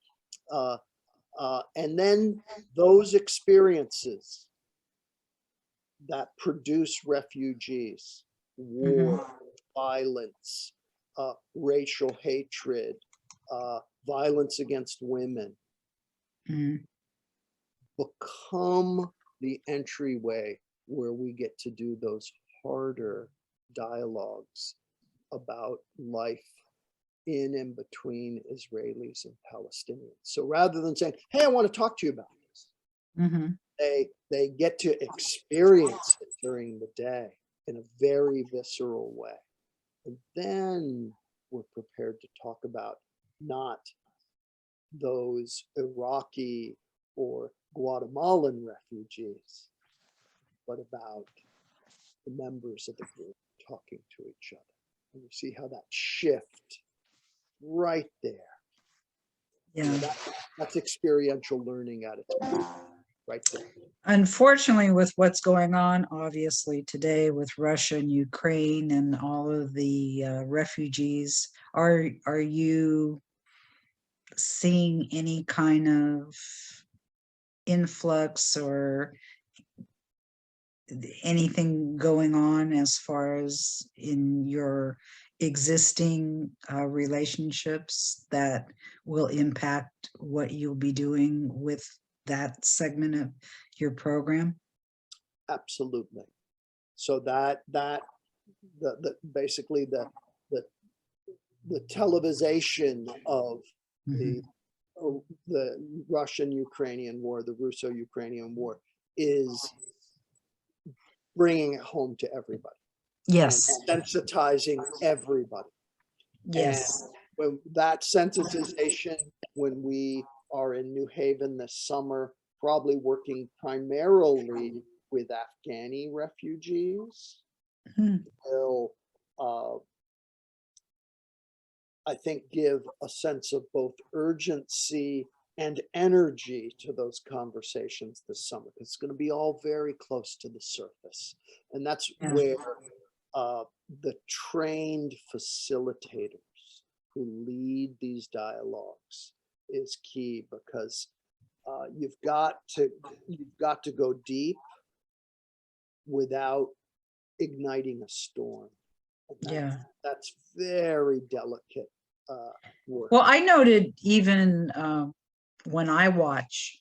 [SPEAKER 3] and then those experiences that produce refugees, war, violence, racial hatred, violence against women, become the entryway where we get to do those harder dialogues about life in and between Israelis and Palestinians. So rather than saying, hey, I want to talk to you about this, they get to experience it during the day in a very visceral way. And then we're prepared to talk about not those Iraqi or Guatemalan refugees, but about the members of the group talking to each other. And you see how that shift right there.
[SPEAKER 1] Yeah,
[SPEAKER 3] that's experiential learning at its best, right there.
[SPEAKER 1] Unfortunately, with what's going on, obviously today with Russia and Ukraine and all of the refugees, are you seeing any kind of influx or anything going on as far as in your existing relationships that will impact what you'll be doing with that segment of your program?
[SPEAKER 3] Absolutely. So that basically the televisation of the Russian-Ukrainian war, the Russo-Ukrainian war, is bringing it home to everybody.
[SPEAKER 1] Yes.
[SPEAKER 3] And sensitizing everybody.
[SPEAKER 1] Yes.
[SPEAKER 3] And when that sensitization, when we are in New Haven this summer, probably working primarily with Afghani refugees, will, I think, give a sense of both urgency and energy to those conversations this summer. It's going to be all very close to the surface. And that's where the trained facilitators who lead these dialogues is key, because you've got to go deep without igniting a storm. That's very delicate work.
[SPEAKER 1] Well, I noted even when I watch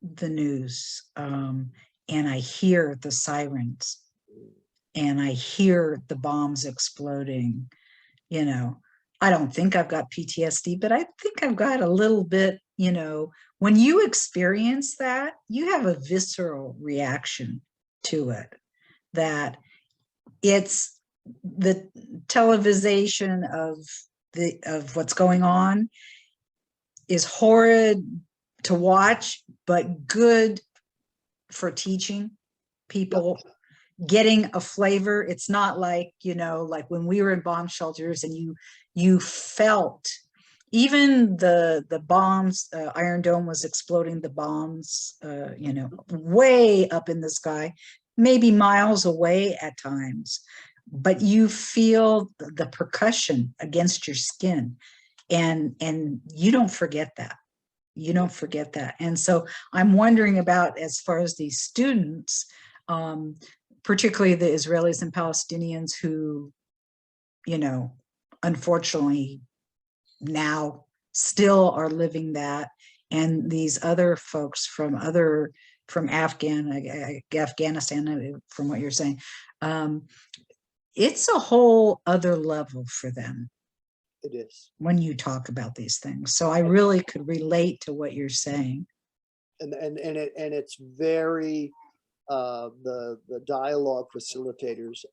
[SPEAKER 1] the news and I hear the sirens and I hear the bombs exploding, you know, I don't think I've got PTSD, but I think I've got a little bit, you know, when you experience that, you have a visceral reaction to it, that it's the television of what's going on. is horrid to watch, but good for teaching people, getting a flavor. It's not like, like when we were in bomb shelters and you felt even the bombs, Iron Dome was exploding the bombs, way up in the sky, maybe miles away at times, but you feel the percussion against your skin, and you don't forget that. You don't forget that. And so I'm wondering about, as far as these students, particularly the Israelis and Palestinians who, unfortunately now still are living that, and these other folks from Afghanistan, from what you're saying, it's a whole other level for them.
[SPEAKER 3] It is.
[SPEAKER 1] When you talk about these things. So I really could relate to what you're saying.
[SPEAKER 3] And it's very, the dialogue facilitators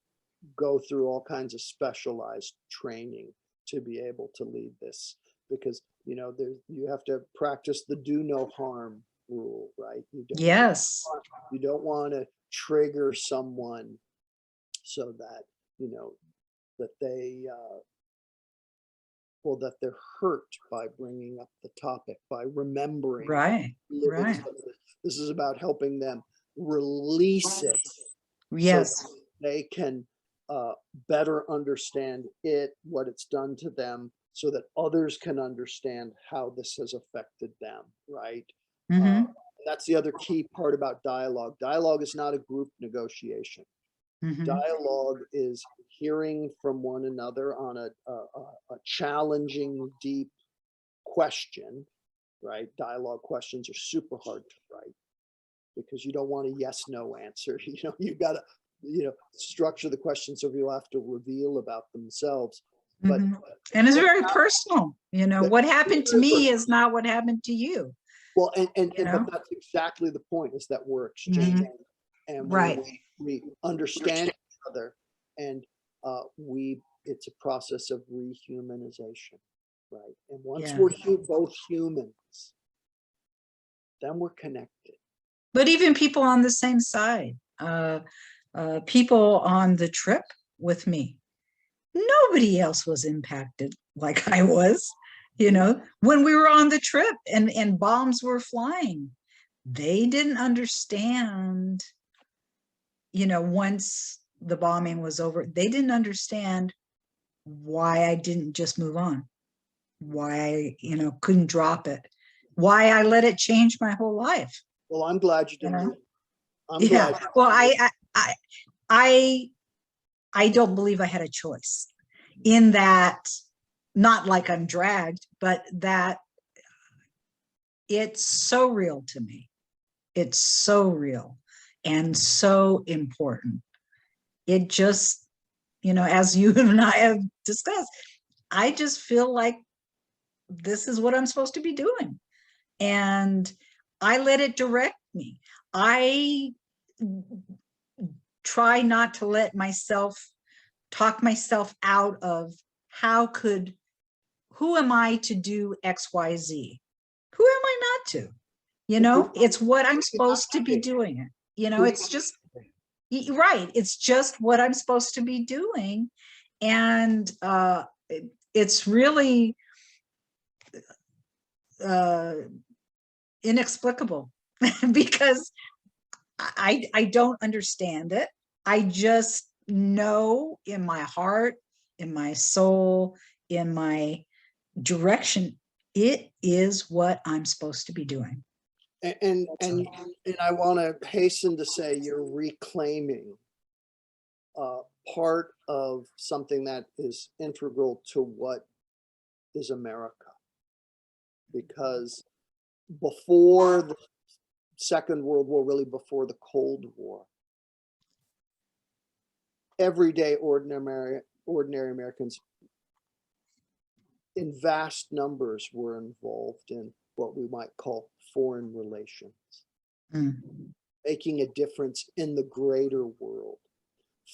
[SPEAKER 3] go through all kinds of specialized training to be able to lead this, because you have to practice the do no harm rule, right?
[SPEAKER 1] Yes.
[SPEAKER 3] You don't want to trigger someone so that that they that they're hurt by bringing up the topic, by remembering.
[SPEAKER 1] Right.
[SPEAKER 3] This is about helping them release it.
[SPEAKER 1] Yes.
[SPEAKER 3] So they can better understand what it's done to them, so that others can understand how this has affected them, right? That's the other key part about dialogue. Dialogue is not a group negotiation. Dialogue is hearing from one another on a challenging, deep question, right? Dialogue questions are super hard to write because you don't want a yes/no answer. You got to, structure the question so people have to reveal about themselves. But
[SPEAKER 1] and it's very personal. What happened to me is not what happened to you.
[SPEAKER 3] Well, but that's exactly the point, is that we're exchanging, and we understand each other, and it's a process of rehumanization, right? And once we're both humans, then we're connected.
[SPEAKER 1] But even people on the same side, people on the trip with me, nobody else was impacted like I was. When we were on the trip and bombs were flying, they didn't understand, once the bombing was over, they didn't understand why I didn't just move on, why I, couldn't drop it, why I let it change my whole life.
[SPEAKER 3] Well, I'm glad you didn't.
[SPEAKER 1] Well, I don't believe I had a choice in that. Not like I'm dragged, but that it's so real to me. It's so real and so important. It just, as you and I have discussed, I just feel like this is what I'm supposed to be doing. And I let it direct me. I try not to let talk myself out of who am I to do XYZ? Who am I not to? It's what I'm supposed to be doing. It's just, right. It's just what I'm supposed to be doing. And it's really inexplicable because I don't understand it. I just know in my heart, in my soul, in my direction, it is what I'm supposed to be doing.
[SPEAKER 3] And I want to hasten to say you're reclaiming part of something that is integral to what is America. Because before the Second World War, really before the Cold War, everyday ordinary Americans in vast numbers were involved in what we might call foreign relations, making a difference in the greater world.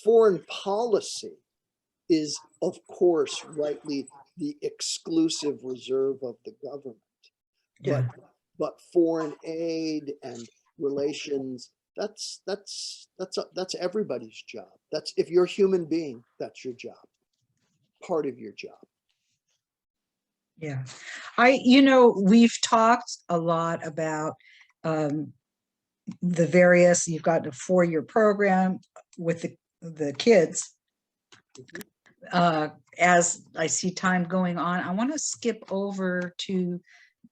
[SPEAKER 3] Foreign policy is, of course, rightly the exclusive reserve of the government.
[SPEAKER 1] Yeah.
[SPEAKER 3] But foreign aid and relations, that's everybody's job. That's, if you're a human being, that's your job, part of your job.
[SPEAKER 1] Yeah. We've talked a lot about the various, you've got a 4-year program with the kids. As I see time going on, I want to skip over to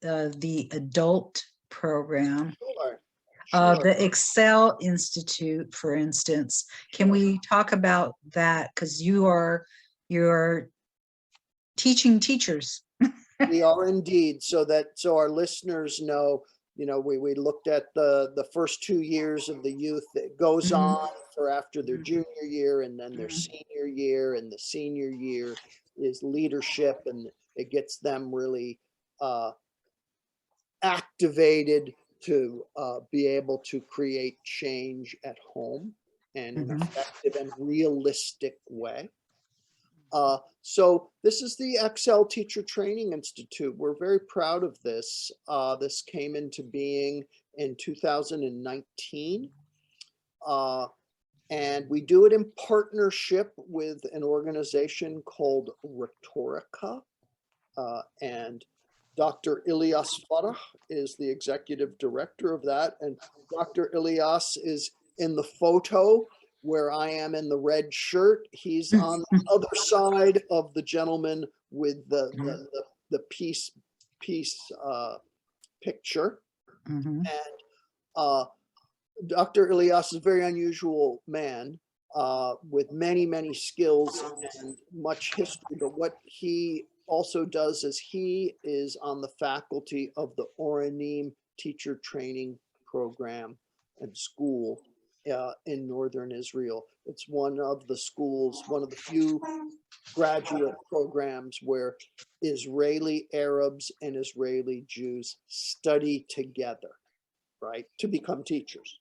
[SPEAKER 1] the adult program.
[SPEAKER 3] Sure.
[SPEAKER 1] The Excel Institute, for instance. Can we talk about that? Because you're teaching teachers.
[SPEAKER 3] We are indeed, so our listeners know, we looked at the first 2 years of the youth that goes on for after their junior year, and then their senior year, and the senior year is leadership, and it gets them really activated to be able to create change at home in an effective and realistic way. So this is the Excel Teacher Training Institute. We're very proud of this. This came into being in 2019. And we do it in partnership with an organization called Rhetorica. And Dr. Ilyas Farah is the executive director of that. And Dr. Ilyas is in the photo where I am in the red shirt. He's on the other side of the gentleman with the peace picture. And Dr. Ilyas is a very unusual man with many skills and much history. But what he also does is he is on the faculty of the Oranim Teacher Training Program and School in Northern Israel. It's one of the schools, one of the few graduate programs where Israeli Arabs and Israeli Jews study together, right, to become teachers.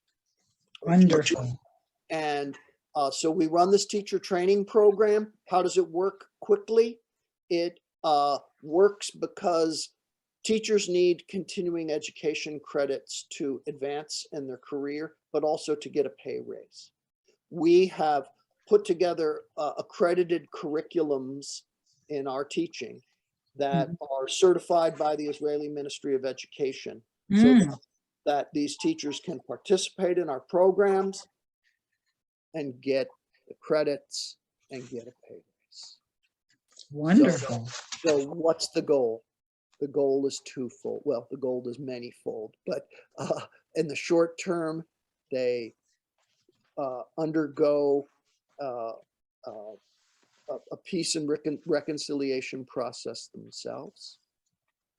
[SPEAKER 1] Wonderful.
[SPEAKER 3] And so we run this teacher training program. How does it work quickly? It works because teachers need continuing education credits to advance in their career, but also to get a pay raise. We have put together accredited curriculums in our teaching that are certified by the Israeli Ministry of Education, so that these teachers can participate in our programs and get the credits and get a pay raise.
[SPEAKER 1] Wonderful.
[SPEAKER 3] So what's the goal? The goal is twofold. Well, the goal is manyfold, but in the short term, they undergo a peace and reconciliation process themselves.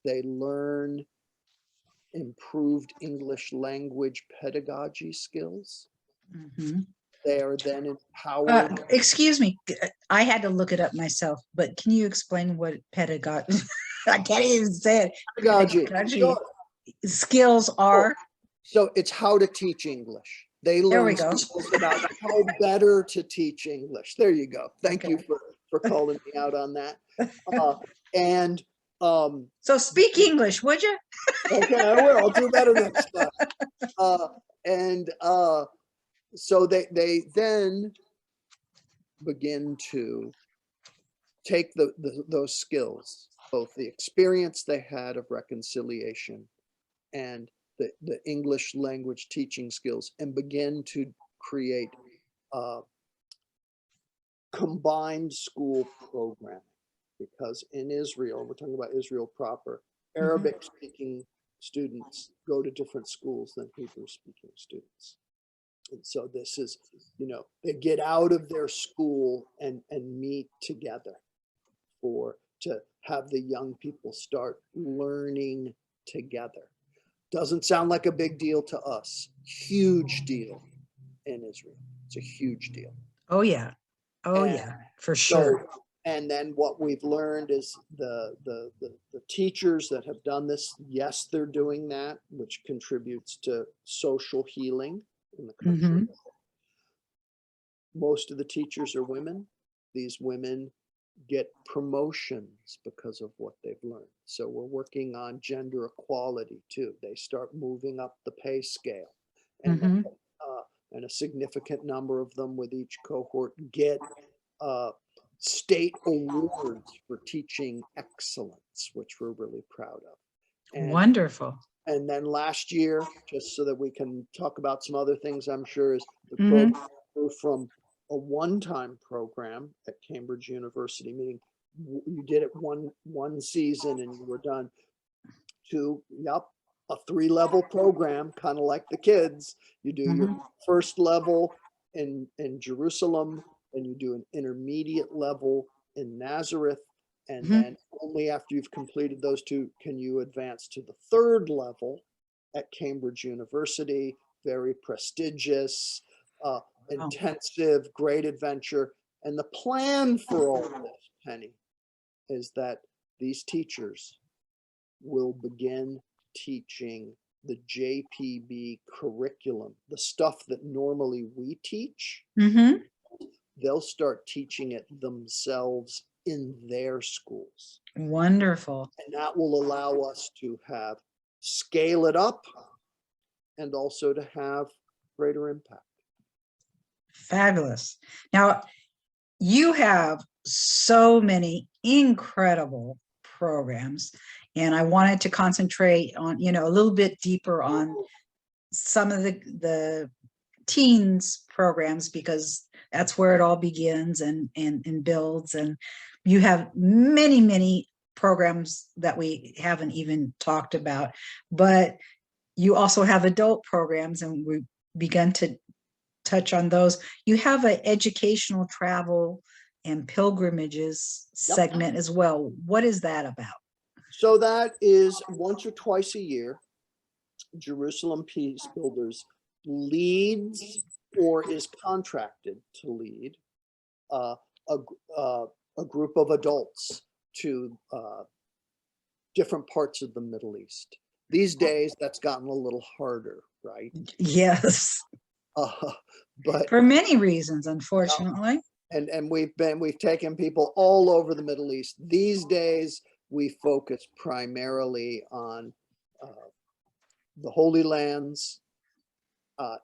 [SPEAKER 3] They learn improved English language pedagogy skills. They are then empowered.
[SPEAKER 1] Excuse me, I had to look it up myself, but can you explain what pedagogy? I can't even say it.
[SPEAKER 3] Pedagogy.
[SPEAKER 1] Skills are.
[SPEAKER 3] So it's how to teach English. They learn about how better to teach English. There you go. Thank you for calling me out on that.
[SPEAKER 1] So speak English, would you?
[SPEAKER 3] Okay, I will. I'll do better next time. So they then begin to take those skills, both the experience they had of reconciliation and the English language teaching skills, and begin to create combined school programming. Because in Israel, we're talking about Israel proper, Arabic speaking students go to different schools than Hebrew speaking students. And so this is, they get out of their school and meet together to have the young people start learning together. Doesn't sound like a big deal to us. Huge deal in Israel. It's a huge deal.
[SPEAKER 1] Oh yeah. For sure.
[SPEAKER 3] And then what we've learned is the teachers that have done this, yes, they're doing that, which contributes to social healing in the country. Most of the teachers are women. These women get promotions because of what they've learned. So we're working on gender equality too. They start moving up the pay scale, and and a significant number of them with each cohort get state awards for teaching excellence, which we're really proud of. And,
[SPEAKER 1] wonderful.
[SPEAKER 3] and then last year, just so that we can talk about some other things, I'm sure, is the program grew from a one-time program at Cambridge University, meaning you did it one season and you were done, to, a 3-level program, kind of like the kids. You do your first level in Jerusalem, and you do an intermediate level in Nazareth, and then only after you've completed those 2 can you advance to the 3rd level at Cambridge University. Very prestigious, intensive, great adventure. And the plan for all this, Penny, is that these teachers will begin teaching the JPB curriculum, the stuff that normally we teach. They'll start teaching it themselves in their schools.
[SPEAKER 1] Wonderful.
[SPEAKER 3] And that will allow us to scale it up and also to have greater impact.
[SPEAKER 1] Fabulous. Now, you have so many incredible programs, and I wanted to concentrate on, a little bit deeper on some of the teens programs, because that's where it all begins and builds. And you have many, many programs that we haven't even talked about, but you also have adult programs, and we begun to touch on those. You have an educational travel and pilgrimages segment as well. What is that about?
[SPEAKER 3] So that is once or twice a year, Jerusalem Peacebuilders leads or is contracted to lead a group of adults to different parts of the Middle East. These days, that's gotten a little harder, right?
[SPEAKER 1] Yes.
[SPEAKER 3] But
[SPEAKER 1] for many reasons, unfortunately.
[SPEAKER 3] And we've taken people all over the Middle East. These days, we focus primarily on the Holy Lands,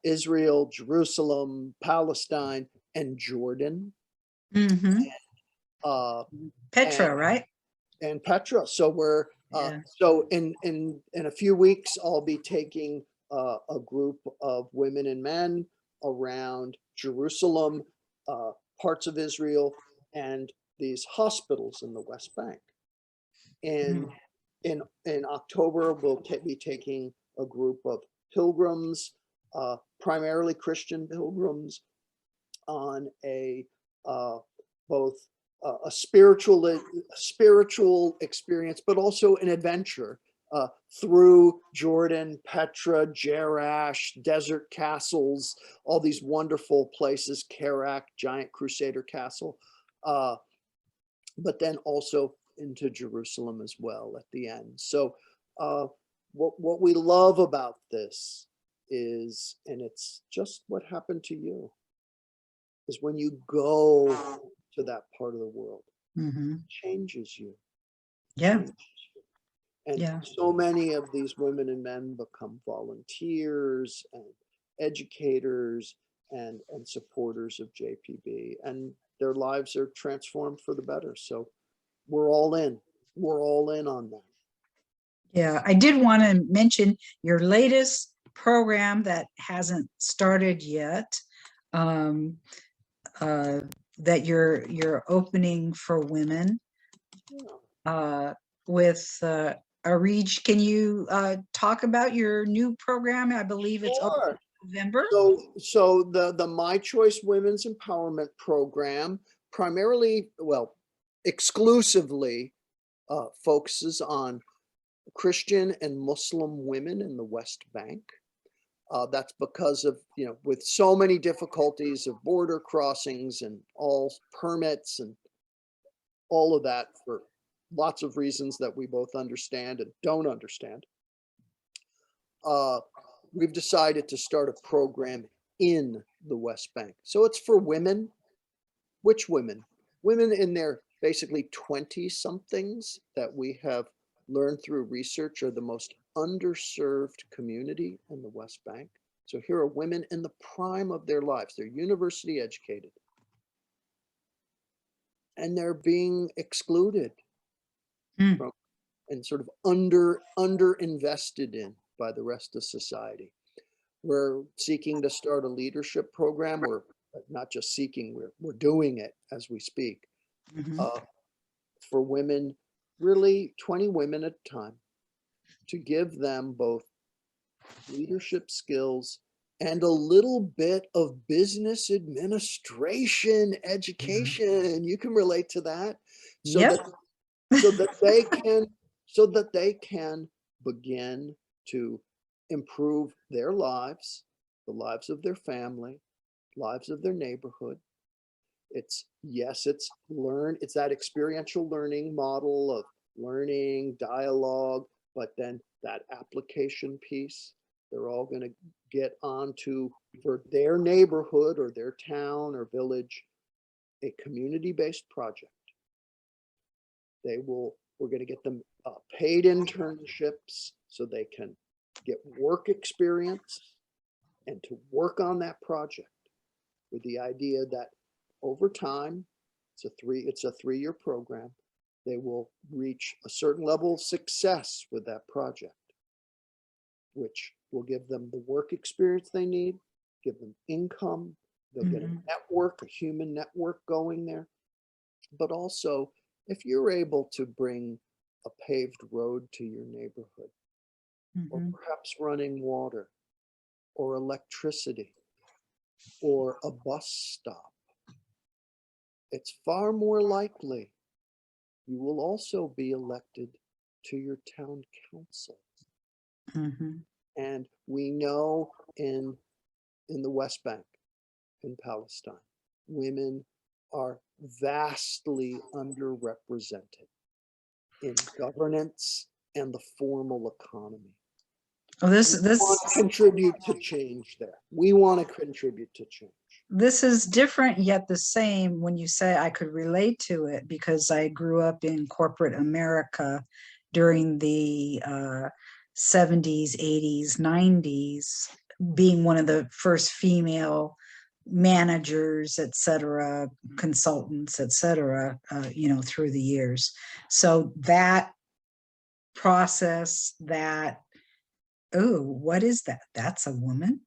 [SPEAKER 3] Israel, Jerusalem, Palestine, and Jordan.
[SPEAKER 1] Petra, right?
[SPEAKER 3] And Petra. So we're so in a few weeks, I'll be taking a group of women and men around Jerusalem, parts of Israel, and these hospitals in the West Bank. And in October, we'll be taking a group of pilgrims, primarily Christian pilgrims, on both a spiritual experience, but also an adventure through Jordan, Petra, Jerash, desert castles, all these wonderful places, Kerak, giant Crusader castle, but then also into Jerusalem as well at the end. So what we love about this is, and it's just what happened to you, is when you go to that part of the world, it changes you. And so many of these women and men become volunteers and educators and supporters of JPB, and their lives are transformed for the better. So we're all in. We're all in on that.
[SPEAKER 1] Yeah, I did want to mention your latest program that hasn't started yet, that you're opening for women with Arij. Can you talk about your new program? I believe it's open in November.
[SPEAKER 3] So the My Choice Women's Empowerment Program primarily, well, exclusively focuses on Christian and Muslim women in the West Bank. That's because of, with so many difficulties of border crossings and all permits and all of that, for lots of reasons that we both understand and don't understand. We've decided to start a program in the West Bank. So it's for women. Which women? Women in their basically 20 somethings that we have learned through research are the most underserved community in the West Bank. So here are women in the prime of their lives. They're university educated. And they're being excluded from and sort of under invested in by the rest of society. We're seeking to start a leadership program. We're not just seeking, we're doing it as we speak. For women, really 20 women at a time, to give them both leadership skills and a little bit of business administration education. You can relate to that. So that they can begin to improve their lives, the lives of their family, lives of their neighborhood. It's that experiential learning model of learning, dialogue, but then that application piece, they're all going to get onto, for their neighborhood or their town or village, a community-based project. We're going to get them paid internships so they can get work experience and to work on that project, with the idea that over time, it's a three-year program, they will reach a certain level of success with that project, which will give them the work experience they need, give them income, they'll get a network, a human network going there. But also, if you're able to bring a paved road to your neighborhood, or perhaps running water, or electricity, or a bus stop, it's far more likely you will also be elected to your town council. And we know in the West Bank, in Palestine, women are vastly underrepresented in governance and the formal economy.
[SPEAKER 1] Oh, this
[SPEAKER 3] want to contribute to change there. We want to contribute to change.
[SPEAKER 1] This is different yet the same when you say I could relate to it, because I grew up in corporate America during the 70s, 80s, 90s, being one of the first female managers, et cetera, consultants, et cetera, through the years. So that process, what is that? That's a woman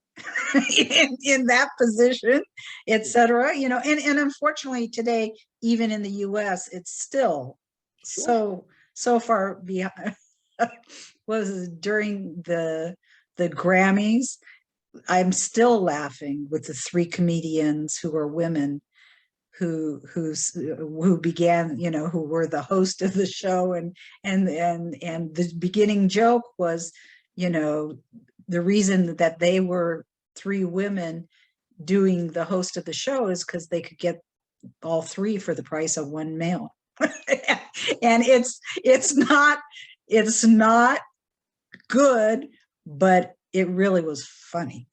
[SPEAKER 1] in that position, et cetera, and unfortunately today, even in the US, it's still so far behind. Was during the Grammys, I'm still laughing with the three comedians who are women who began, who were the host of the show, and the beginning joke was, the reason that they were three women doing the host of the show is because they could get all three for the price of one male. And it's not good, but it really was funny.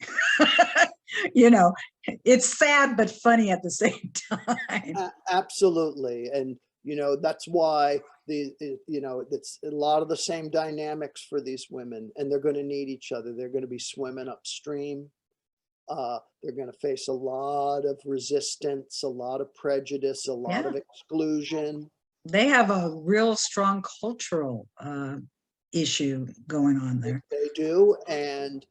[SPEAKER 1] It's sad but funny at the same time.
[SPEAKER 3] Absolutely. And that's why it's a lot of the same dynamics for these women, and they're going to need each other. They're going to be swimming upstream. They're going to face a lot of resistance, a lot of prejudice, a lot of exclusion.
[SPEAKER 1] They have a real strong cultural issue going on there.
[SPEAKER 3] They do, and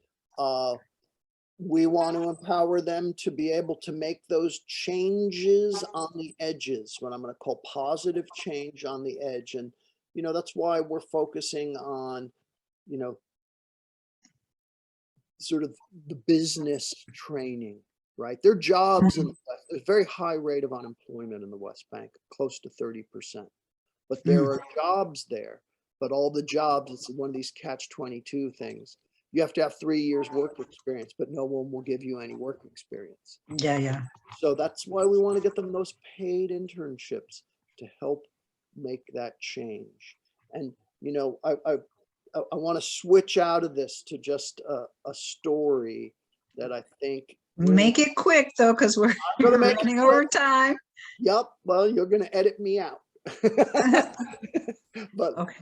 [SPEAKER 3] we want to empower them to be able to make those changes on the edges, what I'm going to call positive change on the edge. And, that's why we're focusing on, sort of the business training, right? There are jobs in the West. There's a very high rate of unemployment in the West Bank, close to 30%. But there are jobs there. But all the jobs, it's one of these catch-22 things. You have to have 3 years work experience, but no one will give you any work experience.
[SPEAKER 1] Yeah.
[SPEAKER 3] So that's why we want to get them those paid internships to help make that change. And, I want to switch out of this to just a story that I think.
[SPEAKER 1] Make it quick though, because we're running over time.
[SPEAKER 3] Yep. Well, you're going to edit me out. But
[SPEAKER 1] Okay.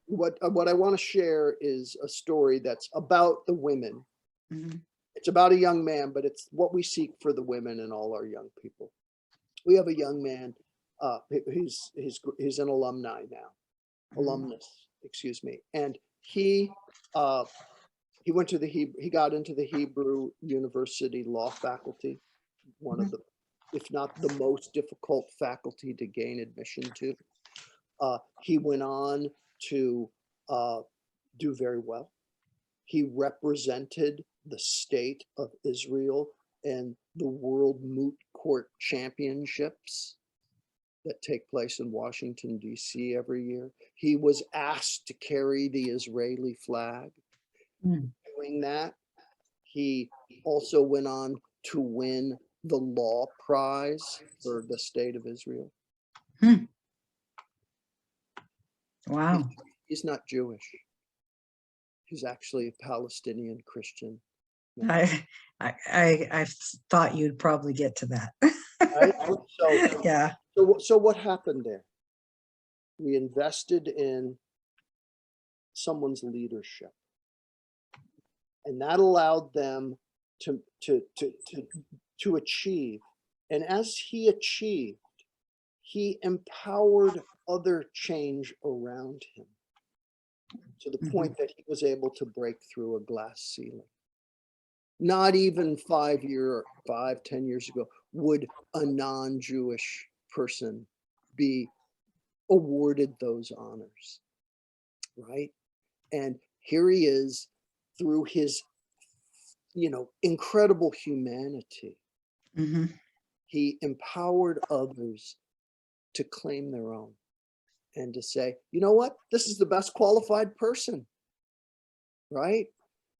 [SPEAKER 1] Well,
[SPEAKER 3] what I want to share is a story that's about the women.
[SPEAKER 1] mhm.
[SPEAKER 3] It's about a young man, but it's what we seek for the women and all our young people. We have a young man. He's an alumni now, alumnus, excuse me, and he went to he got into the Hebrew University law faculty, one of the, if not the most difficult faculty to gain admission to. He went on to do very well. He represented the state of Israel in the World Moot Court Championships that take place in Washington, D.C. every year. He was asked to carry the Israeli flag. Doing that, he also went on to win the law prize for the state of Israel.
[SPEAKER 1] Wow.
[SPEAKER 3] He's not Jewish. He's actually a Palestinian Christian.
[SPEAKER 1] I thought you'd probably get to that.
[SPEAKER 3] Right?
[SPEAKER 1] Yeah.
[SPEAKER 3] So what happened there? We invested in someone's leadership, and that allowed them to achieve. And as he achieved, he empowered other change around him to the point that he was able to break through a glass ceiling. Not even 10 years ago would a non-Jewish person be awarded those honors, right? And here he is, through his, incredible humanity. He empowered others to claim their own and to say, you know what, this is the best qualified person, right?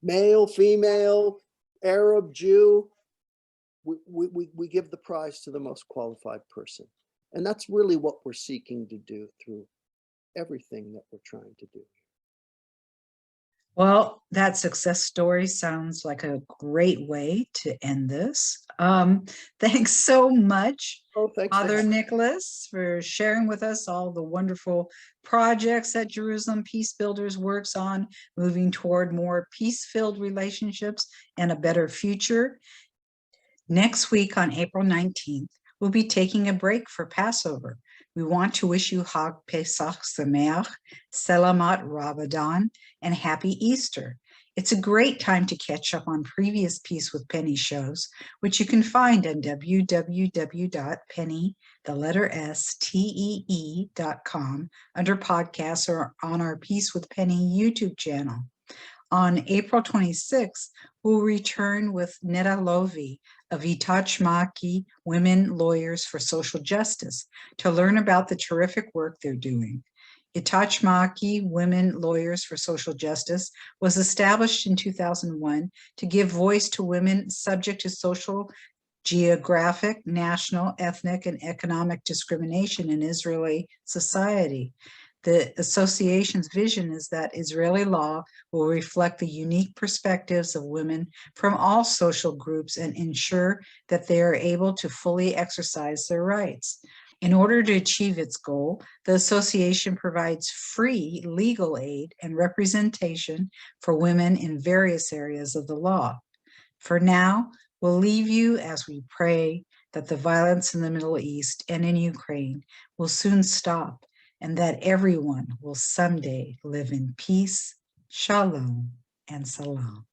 [SPEAKER 3] Male, female, Arab, Jew, we give the prize to the most qualified person. And that's really what we're seeking to do through everything that we're trying to do.
[SPEAKER 1] Well, that success story sounds like a great way to end this. Thanks so much, Father Nicholas, for sharing with us all the wonderful projects that Jerusalem Peacebuilders works on, moving toward more peace-filled relationships and a better future. Next week on April 19th, we'll be taking a break for Passover. We want to wish you Hag Pesach Sameach, Selamat Ramadan, and Happy Easter. It's a great time to catch up on previous Peace with Penny shows, which you can find on www.penny.com under podcasts or on our Peace with Penny YouTube channel. On April 26th, we'll return with Neda Lovi of Itach Maki Women Lawyers for Social Justice to learn about the terrific work they're doing. Itach Maki Women Lawyers for Social Justice was established in 2001 to give voice to women subject to social, geographic, national, ethnic, and economic discrimination in Israeli society. The association's vision is that Israeli law will reflect the unique perspectives of women from all social groups and ensure that they are able to fully exercise their rights. In order to achieve its goal, the association provides free legal aid and representation for women in various areas of the law. For now, we'll leave you as we pray that the violence in the Middle East and in Ukraine will soon stop, and that everyone will someday live in peace, shalom, and salam.